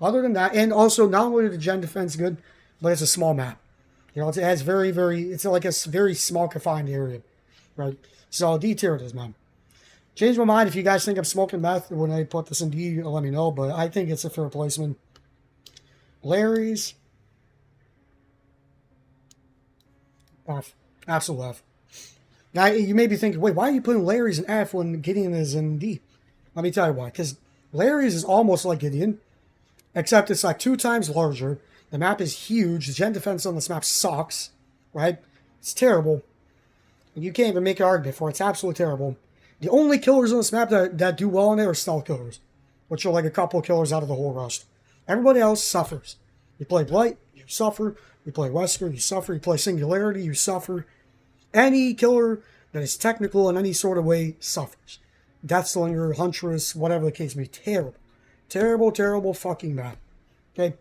Other than that, and also not only the gen defense good, but it's a small map. It has it's like a very small confined area, right? So D tier it is, man. Change my mind if you guys think I'm smoking meth when I put this in D, let me know, but I think it's a fair placement. Larry's. F. Absolute F. Now, you may be thinking, wait, why are you putting Larry's in F when Gideon is in D? Let me tell you why. Because Larry's is almost like Gideon. Except it's like 2 times larger. The map is huge. The gen defense on this map sucks. Right? It's terrible. And you can't even make an argument for it. It's absolutely terrible. The only killers on this map that do well in it are stealth killers. Which are like a couple of killers out of the whole rest. Everybody else suffers. You play Blight, you suffer. You play Wesker, you suffer. You play Singularity, you suffer. Any killer that is technical in any sort of way suffers. Deathslinger, Huntress, whatever the case may be. Terrible. Terrible, terrible fucking map. Okay?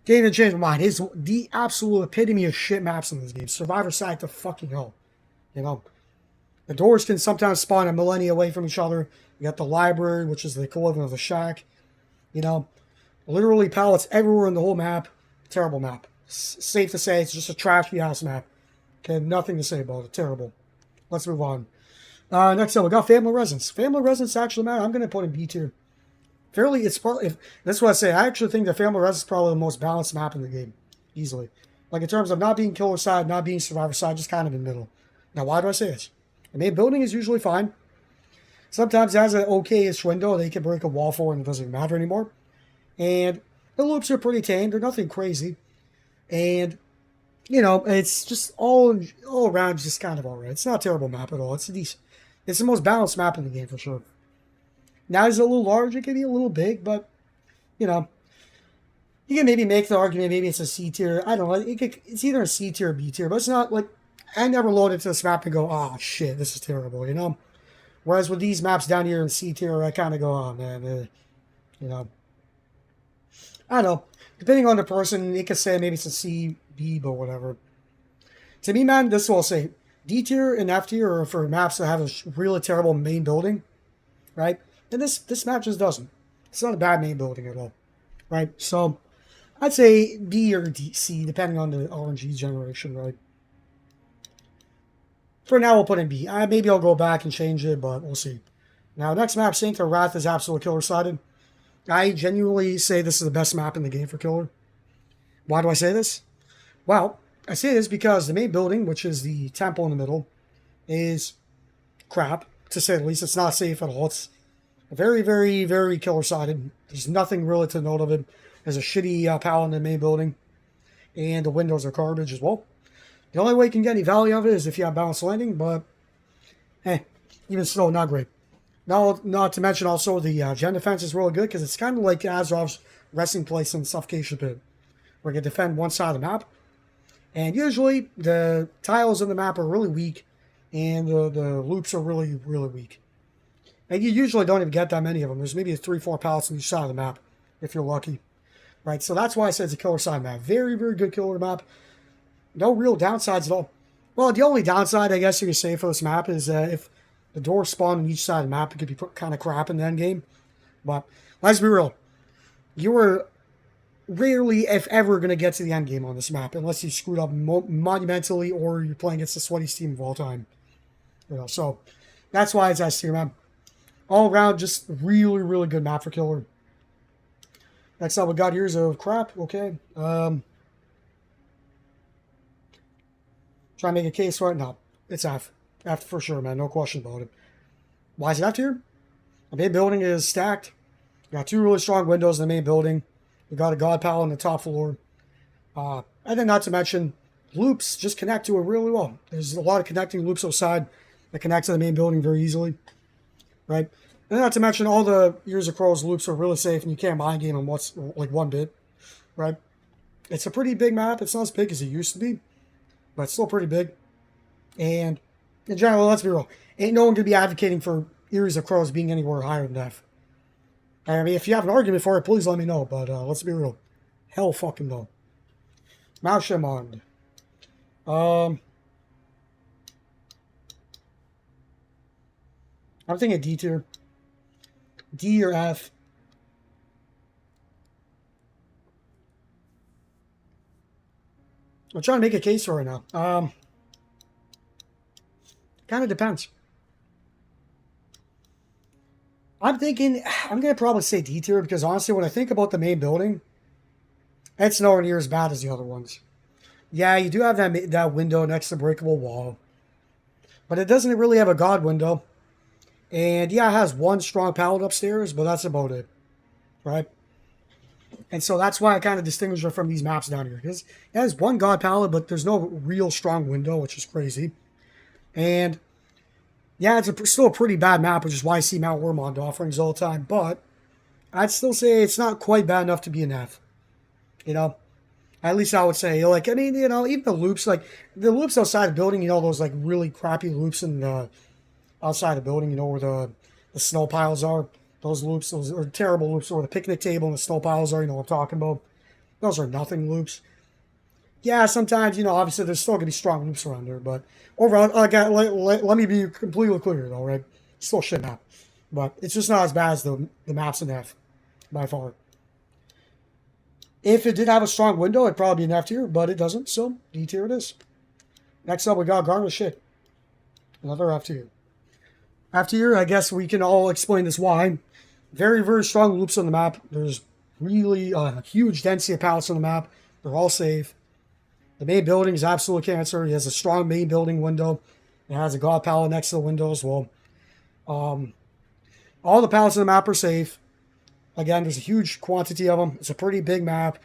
Can't even change my mind. It's the absolute epitome of shit maps in this game. Survivor side to fucking hell. The doors can sometimes spawn a millennia away from each other. You got the library, which is the equivalent of the shack. Literally pallets everywhere in the whole map. Terrible map. Safe to say, it's just a trashy ass map. Okay, nothing to say about it. Terrible. Let's move on. Next up, we got Family Residence. Family Residence actually, man, I'm going to put in B tier. Fairly, it's probably, that's what I say. I actually think the Family Residence is probably the most balanced map in the game. Easily. Like, in terms of not being killer side, not being survivor side, just kind of in the middle. Now, why do I say this? The main building is usually fine. Sometimes it has an okay-ish window they can break a wall for and it doesn't matter anymore. And the loops are pretty tame. They're nothing crazy. And, it's just all around just kind of alright. It's not a terrible map at all. It's decent. It's the most balanced map in the game for sure. Now, is it a little large? It can be a little big, but, you can maybe make the argument maybe it's a C tier. I don't know. It's either a C tier or B tier, but it's not like, I never load into this map and go, oh, shit, this is terrible, Whereas with these maps down here in C tier, I kind of go, oh, man, I don't know. Depending on the person, it could say maybe it's a C, B, but whatever. To me, man, this is what I'll say. D tier and F tier are for maps that have a really terrible main building, right? And this map just doesn't. It's not a bad main building at all, right? So, I'd say B or D, C, depending on the RNG generation, right? For now, we'll put in B. Maybe I'll go back and change it, but we'll see. Now, next map, Saint of Wrath is absolutely killer-sided. I genuinely say this is the best map in the game for killer. Why do I say this? Well, I say this because the main building, which is the temple in the middle, is crap, to say the least. It's not safe at all. It's very, very, very killer-sided. There's nothing really to note of it. There's a shitty pal in the main building, and the windows are garbage as well. The only way you can get any value of it is if you have balanced landing, but, even so, not great. Not to mention also the gen defense is really good because it's kind of like Azerov's resting place in the suffocation pit, where you can defend one side of the map. And usually the tiles in the map are really weak, and the loops are really, really weak. And you usually don't even get that many of them. There's maybe 3-4 pallets on each side of the map, if you're lucky. Right, so that's why I said it's a killer side map. Very, very good killer map. No real downsides at all. Well, the only downside, I guess you could say, for this map is if the doors spawn on each side of the map, it could be kind of crap in the end game. But let's be real. You are rarely, if ever, going to get to the end game on this map, unless you screwed up monumentally or you're playing against the sweatiest team of all time. So that's why it's S tier, man. All around, just really, really good map for killer. Next up, we got Years of Crap. Okay. Try and make a case for it. No, it's F. F for sure, man. No question about it. Why is it F tier? The main building is stacked. You got 2 really strong windows in the main building. You got a God Pal on the top floor. And then not to mention, loops just connect to it really well. There's a lot of connecting loops outside that connect to the main building very easily. Right? And not to mention, all the Years of Crow's loops are really safe, and you can't mind game them like 1 bit. Right? It's a pretty big map. It's not as big as it used to be, but it's still pretty big. And in general, let's be real, ain't no one going to be advocating for Years of Crows being anywhere higher than F. I mean, if you have an argument for it, please let me know, but let's be real. Hell fucking no. Malshemond. I'm thinking D tier. D or F. I'm trying to make a case for it now. Kind of depends. I'm thinking, I'm going to probably say D tier because honestly, when I think about the main building, it's nowhere near as bad as the other ones. Yeah, you do have that window next to the breakable wall, but it doesn't really have a God window. And yeah, it has 1 strong pallet upstairs, but that's about it, right? And so that's why I kind of distinguish it from these maps down here, because it has 1 God pallet, but there's no real strong window, which is crazy. And yeah, it's still a pretty bad map, which is why I see Mount Wormond offerings all the time. But I'd still say it's not quite bad enough to be an F. At least I would say. Like, I mean, even the loops, like the loops outside the building, those like really crappy loops in the outside the building, where the snow piles are. Those loops, those are terrible loops, where the picnic table and the snow piles are. You know what I'm talking about? Those are nothing loops. Yeah, sometimes, obviously there's still going to be strong loops around there, but overall, let me be completely clear, though, right? Still shit map. But it's just not as bad as the maps in F, by far. If it did have a strong window, it'd probably be an F tier, but it doesn't, so D tier it is. Next up, we got Garnish Shit. Another F tier. F tier, I guess we can all explain this why. Very, very strong loops on the map. There's really a huge density of pallets on the map. They're all safe. The main building is absolute cancer. It has a strong main building window. It has a God pallet next to the window as well. All the pallets in the map are safe. Again, there's a huge quantity of them. It's a pretty big map.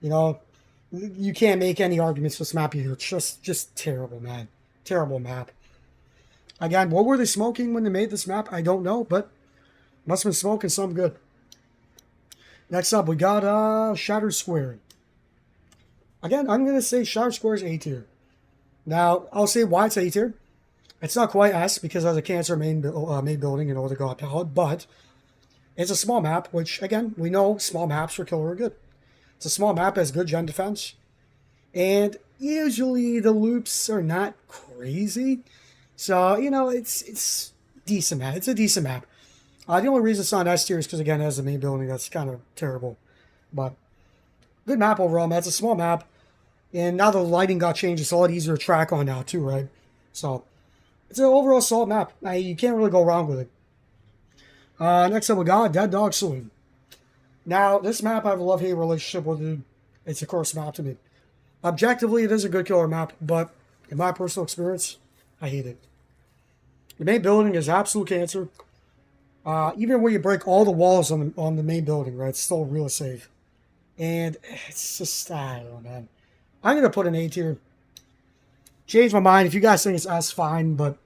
You can't make any arguments for this map here. It's just terrible, man. Terrible map. Again, what were they smoking when they made this map? I don't know, but must have been smoking something good. Next up, we got Shattered Square. Again, I'm going to say Shattered Square is A tier. Now, I'll say why it's A tier. It's not quite S because it has a cancer main building, the God pallet, but it's a small map, which, again, we know small maps for killer are good. It's a small map, has good gen defense, and usually the loops are not crazy. So, it's decent, man. It's a decent map. The only reason it's not S tier is because, again, it has a main building that's kind of terrible. But good map overall, man. It's a small map. And now the lighting got changed. It's a lot easier to track on now, too, right? So, it's an overall solid map. You can't really go wrong with it. Next up, we got Dead Dog Saloon. Now, this map, I have a love-hate relationship with it. It's a curse map to me. Objectively, it is a good killer map, but in my personal experience, I hate it. The main building is absolute cancer. Even when you break all the walls on the main building, right, it's still really safe. And it's just, I don't know, man. I'm going to put an A tier. Change my mind. If you guys think it's S, fine. But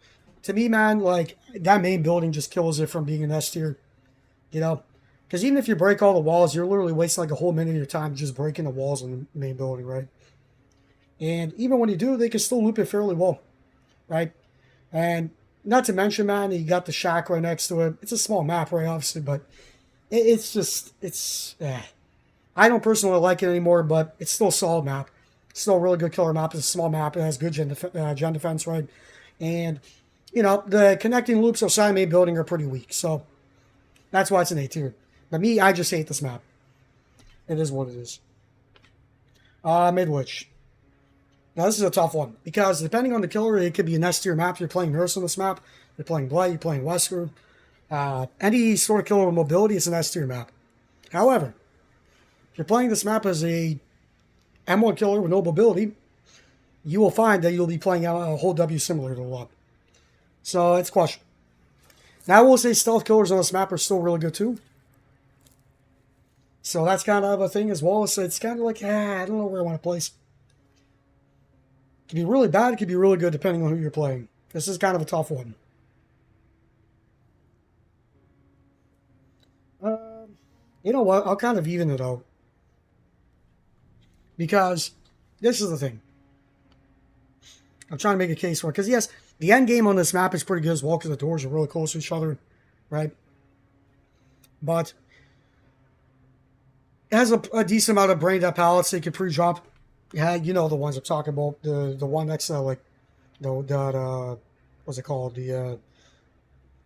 to me, man, like, that main building just kills it from being an S tier. Because even if you break all the walls, you're literally wasting like a whole minute of your time just breaking the walls on the main building, right? And even when you do, they can still loop it fairly well, right? And Not to mention, man, you got the shack right next to it. It's a small map, right, obviously, but it's just, it's, I don't personally like it anymore, but it's still a solid map. It's still a really good killer map. It's a small map. It has good gen defense, right? And, you know, the connecting loops outside the main building are pretty weak, so that's why it's an A tier. But me, I just hate this map. It is what it is. Midwich. Now, this is a tough one, because depending on the killer, it could be an S tier map. You're playing Nurse on this map. You're playing Blight. You're playing Wesker. Any sort of killer with mobility, it's an S tier map. However, if you're playing this map as a M1 killer with no mobility, you will find that you'll be playing a whole W similar to a lot. So, it's a question. Now, I will say stealth killers on this map are still really good, too. So, that's kind of a thing as well. So it's kind of like, I don't know where I want to place. It could be really bad. It could be really good, depending on who you're playing. This is kind of a tough one. You know what? I'll kind of even it out. Because this is the thing. I'm trying to make a case for it. Because, yes, the end game on this map is pretty good as well, because the doors are really close to each other, right? But it has a decent amount of brain dead pallets that you can pre-drop. Yeah, you know the ones I'm talking about. The one next to, like, what's it called? You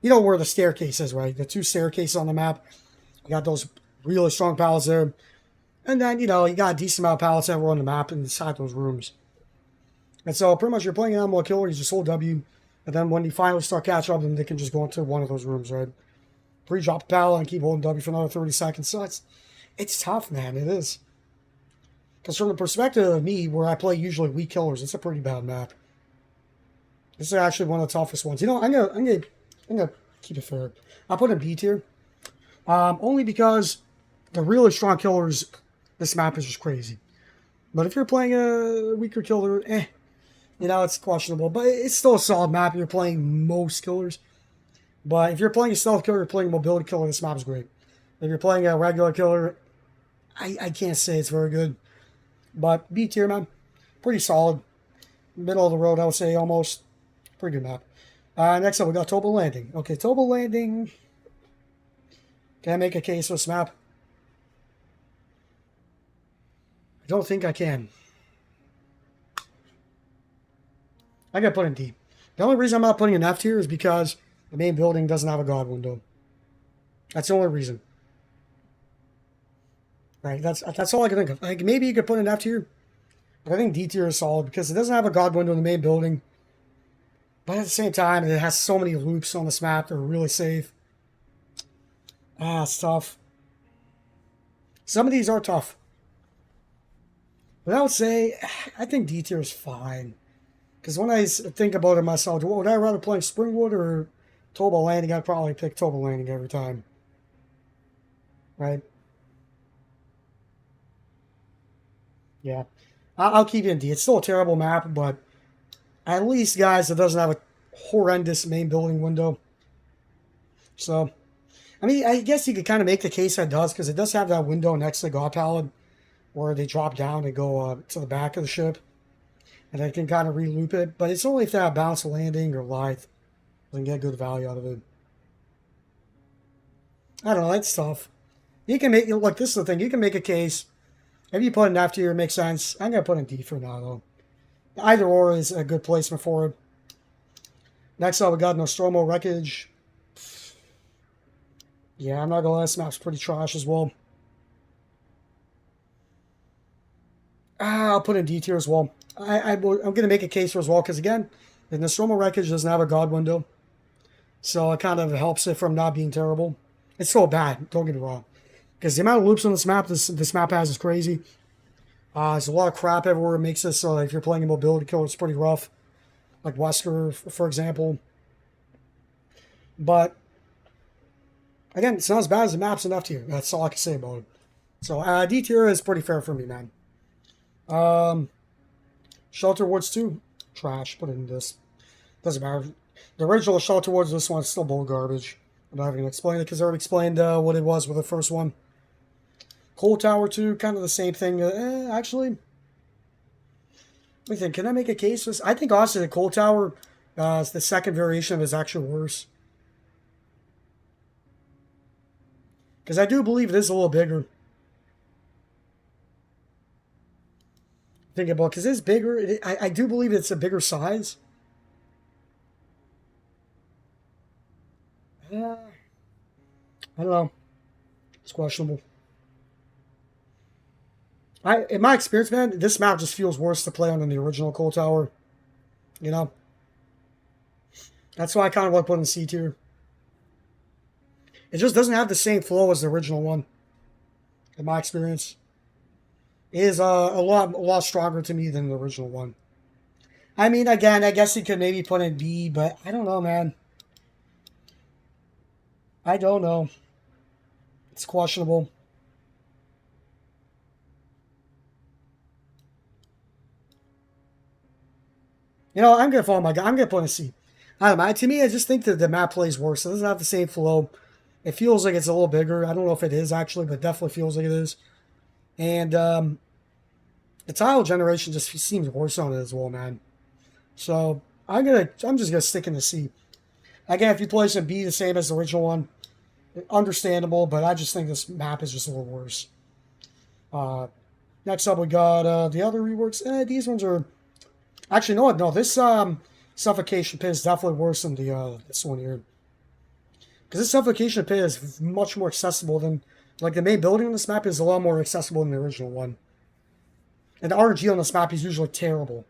know where the staircase is, right? The two staircases on the map. You got those really strong pallets there. And then, you know, you got a decent amount of pallets everywhere on the map inside those rooms. And so, pretty much, you're playing an animal killer, you just hold W. And then when you finally start catching up, then they can just go into one of those rooms, right? Pre-drop a pallet and keep holding W for another 30 seconds. So, it's tough, man. It is. Because from the perspective of me, where I play usually weak killers, it's a pretty bad map. This is actually one of the toughest ones. You know, I'm gonna keep it fair. I'll put in B tier. Only because the really strong killers, this map is just crazy. But if you're playing a weaker killer, you know, it's questionable. But it's still a solid map. You're playing most killers. But if you're playing a stealth killer, you're playing a mobility killer, this map is great. If you're playing a regular killer, I can't say it's very good. But B tier, man. Pretty solid. Middle of the road, I would say, almost. Pretty good map. Next up, we got Toba Landing. Okay, Toba Landing. Can I make a case for this map? I don't think I can. I gotta put in D. The only reason I'm not putting an F tier is because the main building doesn't have a god window. That's the only reason. Right, that's all I can think of. Like, maybe you could put an F tier, but I think D tier is solid because it doesn't have a god window in the main building. But at the same time, it has so many loops on this map that are really safe. It's tough. Some of these are tough. But I would say, I think D tier is fine. Because when I think about it myself, would I rather play Springwood or Toba Landing? I'd probably pick Toba Landing every time. Right? Yeah. I'll keep it in D. It's still a terrible map, but at least, guys, it doesn't have a horrendous main building window. So, I mean, I guess you could kind of make the case that it does, because it does have that window next to the God Pallet where they drop down and go to the back of the ship. And they can kind of re-loop it. But it's only if they have bounce landing or lithe. They can get good value out of it. I don't know, that's tough. You can make, look, this is the thing, you can make a case. If you put an F tier, it makes sense. I'm going to put in D for now, though. Either or is a good placement for it. Next up, we got Nostromo Wreckage. Yeah, I'm not going to lie, this map's pretty trash as well. I'll put in D tier as well. I'm going to make a case for as well, because again, the Nostromo Wreckage doesn't have a god window. So it kind of helps it from not being terrible. It's still bad, don't get me wrong. Because the amount of loops on this map, this map has is crazy. There's a lot of crap everywhere. It makes this, if you're playing a mobility killer, it's pretty rough. Like Wesker, for example. But, again, it's not as bad as the map's enough tier. That's all I can say about it. So, D tier is pretty fair for me, man. Shelter Woods 2, trash. Put it in this. Doesn't matter. The original Shelter Woods, this one's still bull garbage. I'm not even going to explain it because I already explained what it was with the first one. Cold Tower 2, kind of the same thing. Actually, let me think. Can I make a case for this? I think, honestly, the Cold Tower The second variation of it is actually worse. Because I do believe it is a little bigger. Think about, because it's bigger. I do believe it's a bigger size. I don't know. It's questionable. In my experience, man, this map just feels worse to play on than the original Cold Tower. You know? That's why I kind of want to put in C tier. It just doesn't have the same flow as the original one. In my experience. It is a lot stronger to me than the original one. I mean, again, I guess you could maybe put in B, but I don't know, man. I don't know. It's questionable. You know, I'm gonna follow my guy. I'm gonna put in a C. I don't know. To me, I just think that the map plays worse. It doesn't have the same flow. It feels like it's a little bigger. I don't know if it is actually, but it definitely feels like it is. And the tile generation just seems worse on it as well, man. So I'm just gonna stick in the C. Again, if you play some B the same as the original one, understandable, but I just think this map is just a little worse. Next up, we got the other reworks. These ones are actually no. This suffocation pit is definitely worse than the this one here, because this suffocation pit is much more accessible than, like, the main building on this map is a lot more accessible than the original one. And the RNG on this map is usually terrible.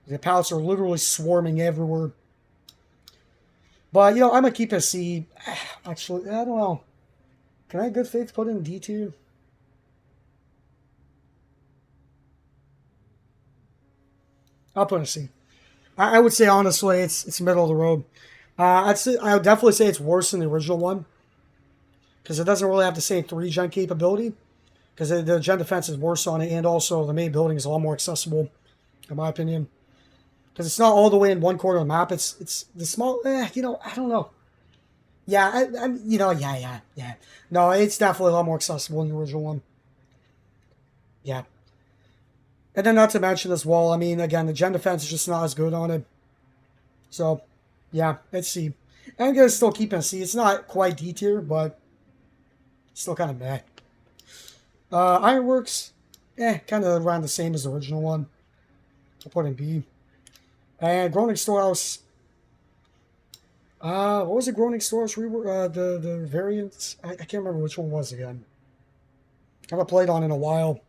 The pallets are literally swarming everywhere. But, you know, I'm going to keep it a C. Actually, I don't know. Can I in good faith put in D tier? I'll put in a C. I would say, honestly, it's middle of the road. I would definitely say it's worse than the original one. Because it doesn't really have the same 3-gen capability. Because the gen defense is worse on it, and also the main building is a lot more accessible, in my opinion. Because it's not all the way in one corner of the map. It's the small. You know, I don't know. Yeah, yeah. No, it's definitely a lot more accessible than the original one. Yeah. And then not to mention as well, I mean, again, the gen defense is just not as good on it. So, yeah, it's C. I'm going to still keep it a C. It's not quite D tier, but still kind of meh. Ironworks, kind of around the same as the original one. I'll put in B. And Groning Storehouse. What was it? Groning Storehouse rework? The variants. I can't remember which one was again. I haven't played on in a while.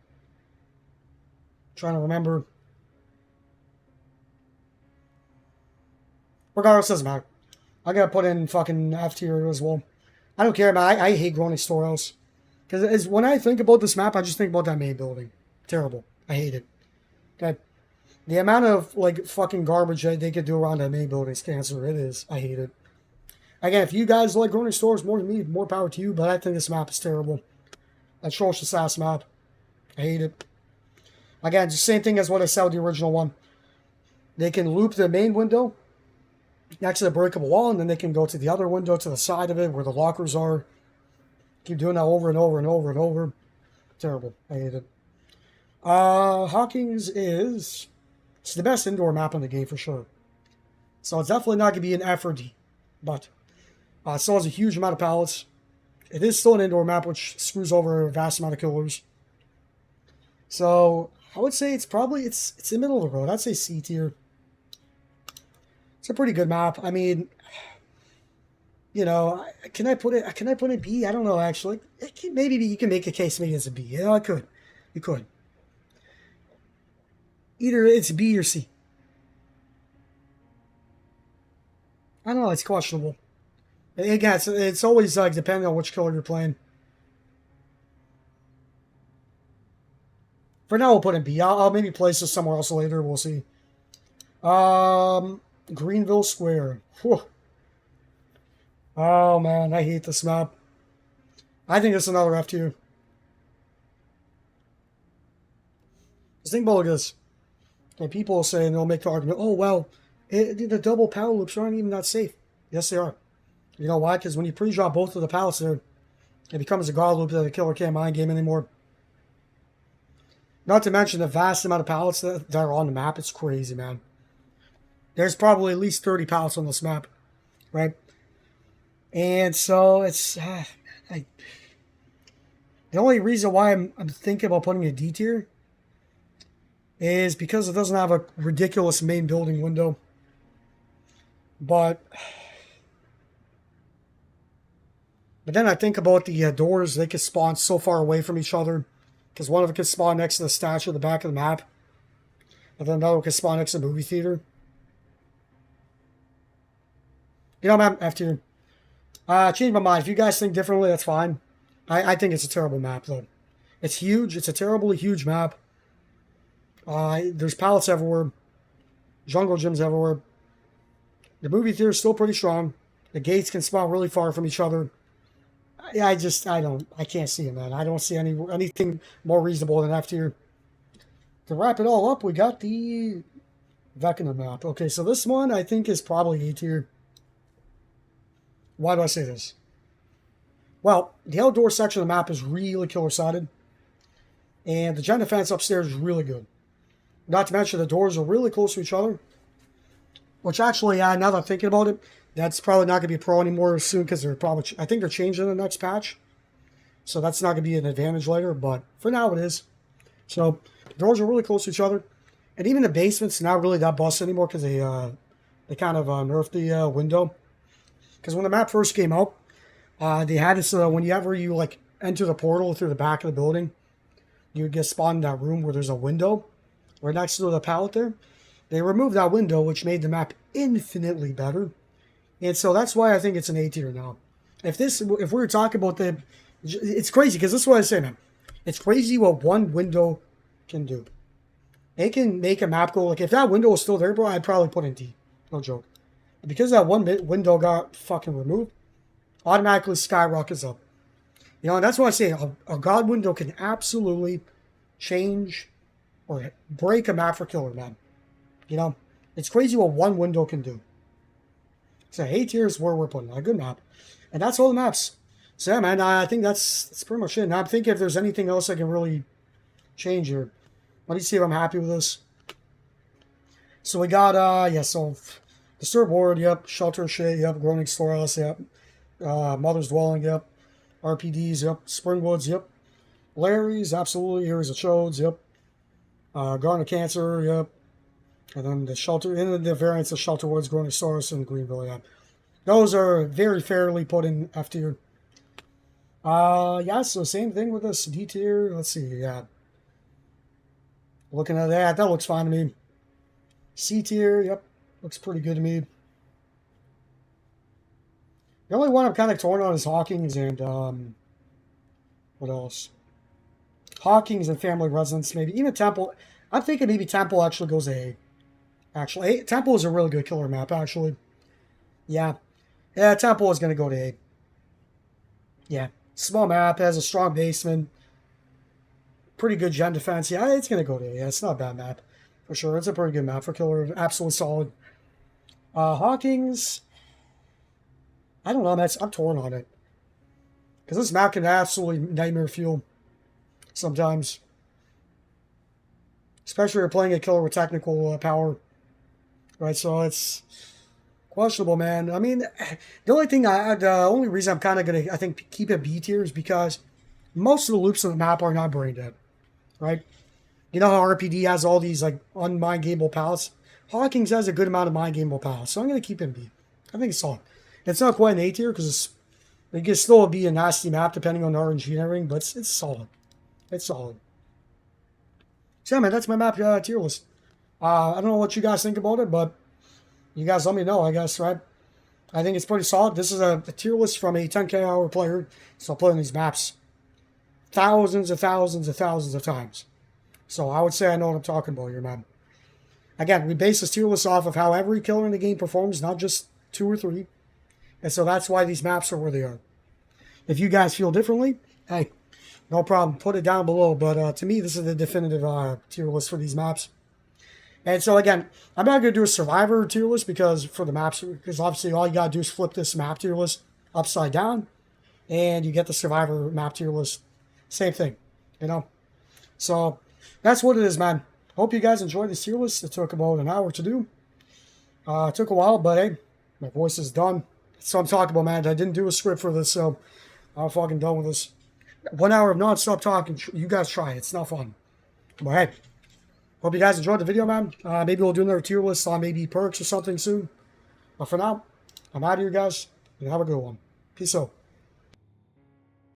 Trying to remember. Regardless, doesn't matter. I gotta put in fucking F tier as well. I don't care, man. I hate Groning Storehouse. Because when I think about this map, I just think about that main building. Terrible. I hate it. Okay. The amount of, like, fucking garbage that they could do around that main building is cancer. It is. I hate it. Again, if you guys like Groning Stores more than me, more power to you, but I think this map is terrible. Atrocious ass map. I hate it. Again, the same thing as what I said with the original one. They can loop the main window next to the breakable wall, and then they can go to the other window to the side of it where the lockers are. Keep doing that over and over and over and over. Terrible. I hate it. Hawkins is... It's the best indoor map in the game for sure. So it's definitely not going to be an F or D. But it still has a huge amount of pallets. It is still an indoor map, which screws over a vast amount of killers. So I would say it's probably... It's in the middle of the road. I'd say C tier. It's a pretty good map. I mean... You know, can I put in B? I don't know, actually. Maybe you can make a case maybe it's a B. You know, I could. You could. Either it's B or C. I don't know, it's questionable. And again, it's always like depending on which killer you're playing. For now, we'll put in B. I'll maybe place this somewhere else later. We'll see. Greenville Square. Whew. Oh, man, I hate this map. I think it's another F tier. Just think about this. And people will say, and they'll make the argument, oh, well, the double power loops aren't even that safe. Yes, they are. You know why? Because when you pre-drop both of the pallets there, it becomes a god loop that the killer can't mind game anymore. Not to mention the vast amount of pallets that are on the map. It's crazy, man. There's probably at least 30 pallets on this map, right? And so it's the only reason why I'm thinking about putting a D tier is because it doesn't have a ridiculous main building window. But then I think about the doors. They can spawn so far away from each other because one of them can spawn next to the statue at the back of the map, and then another one can spawn next to the movie theater. You know, man, F tier. Change my mind. If you guys think differently, that's fine. I think it's a terrible map, though. It's huge. It's a terribly huge map. There's pallets everywhere. Jungle gyms everywhere. The movie theater is still pretty strong. The gates can spawn really far from each other. I can't see it, man. I don't see anything more reasonable than F tier. To wrap it all up, we got the Vecna map. Okay, so this one I think is probably A tier. Why do I say this? Well, the outdoor section of the map is really killer-sided. And the gen defense upstairs is really good. Not to mention the doors are really close to each other. Which actually, now that I'm thinking about it, that's probably not going to be a pro anymore soon because I think they're changing the next patch. So that's not going to be an advantage later, but for now it is. So the doors are really close to each other. And even the basement's not really that busted anymore because they kind of nerfed the window. Because when the map first came out, they had this, whenever you like enter the portal through the back of the building, you would get spawned in that room where there's a window right next to the pallet there. They removed that window, which made the map infinitely better. And so that's why I think it's an A tier now. If we were talking about it's crazy, because this is what I say, man. It's crazy what one window can do. It can make a map go, like, if that window was still there, bro, I'd probably put in D. No joke. Because that one window got fucking removed, automatically skyrockets up. You know, and that's why I say a God window can absolutely change or break a map for killer, man. You know, it's crazy what one window can do. So A tier is where we're putting a good map. And that's all the maps. So yeah, man, I think that's pretty much it. Now I'm thinking if there's anything else I can really change here. Let me see if I'm happy with this. So we got, so Disturbed Ward, yep. Shelter Shade, yep. Groaning Storehouse, yep. Mother's Dwelling, yep. RPDs, yep. Springwoods, yep. Larry's, absolutely. Areas of Chodes, yep. Garnet Cancer, yep. And then the Shelter, and the variants of Shelter Woods, Groaning Storehouse, and Greenville, yep. Those are very fairly put in F tier. Yeah, so same thing with this D tier. Let's see, yeah. Looking at that looks fine to me. C tier, yep. Looks pretty good to me. The only one I'm kind of torn on is Hawkins and, what else? Hawkins and Family Residence, maybe. Even Temple. I'm thinking maybe Temple actually goes A. Actually, Temple is a really good killer map, actually. Yeah. Yeah, Temple is going to go to A. Yeah. Small map, has a strong basement. Pretty good gen defense. Yeah, it's going to go to A. Yeah, it's not a bad map. For sure. It's a pretty good map for killer. Absolutely solid. Hawkins. I don't know, man. I'm torn on it. Because this map can absolutely nightmare fuel sometimes. Especially if you're playing a killer with technical power. Right, so it's questionable, man. I mean, the only reason I'm kind of going to, I think, keep it B tier is because most of the loops on the map are not brain dead. Right? You know how RPD has all these, like, unmined gameable pallets? Hawkins has a good amount of mind gameable pallets, so I'm going to keep it B. I think it's solid. It's not quite an A tier because it can still be a nasty map depending on the RNG and everything, but it's solid. It's solid. So, yeah, man, that's my map tier list. I don't know what you guys think about it, but you guys let me know, I guess, right? I think it's pretty solid. This is a tier list from a 10K hour player. So playing these maps thousands and thousands and thousands of times. So I would say I know what I'm talking about here, man. Again, we base this tier list off of how every killer in the game performs, not just 2 or 3. And so that's why these maps are where they are. If you guys feel differently, hey, no problem. Put it down below. But to me, this is the definitive tier list for these maps. And so again, I'm not going to do a survivor tier list because obviously all you got to do is flip this map tier list upside down and you get the survivor map tier list. Same thing, you know? So that's what it is, man. Hope you guys enjoyed this tier list. It took about an hour to do. It took a while, but hey, my voice is done. So I'm talking about, man. I didn't do a script for this, so I'm fucking done with this. 1 hour of non-stop talking. You guys try it. It's not fun. But hey, hope you guys enjoyed the video, man. Maybe we'll do another tier list on maybe perks or something soon. But for now, I'm out of here, guys, and have a good one. Peace out.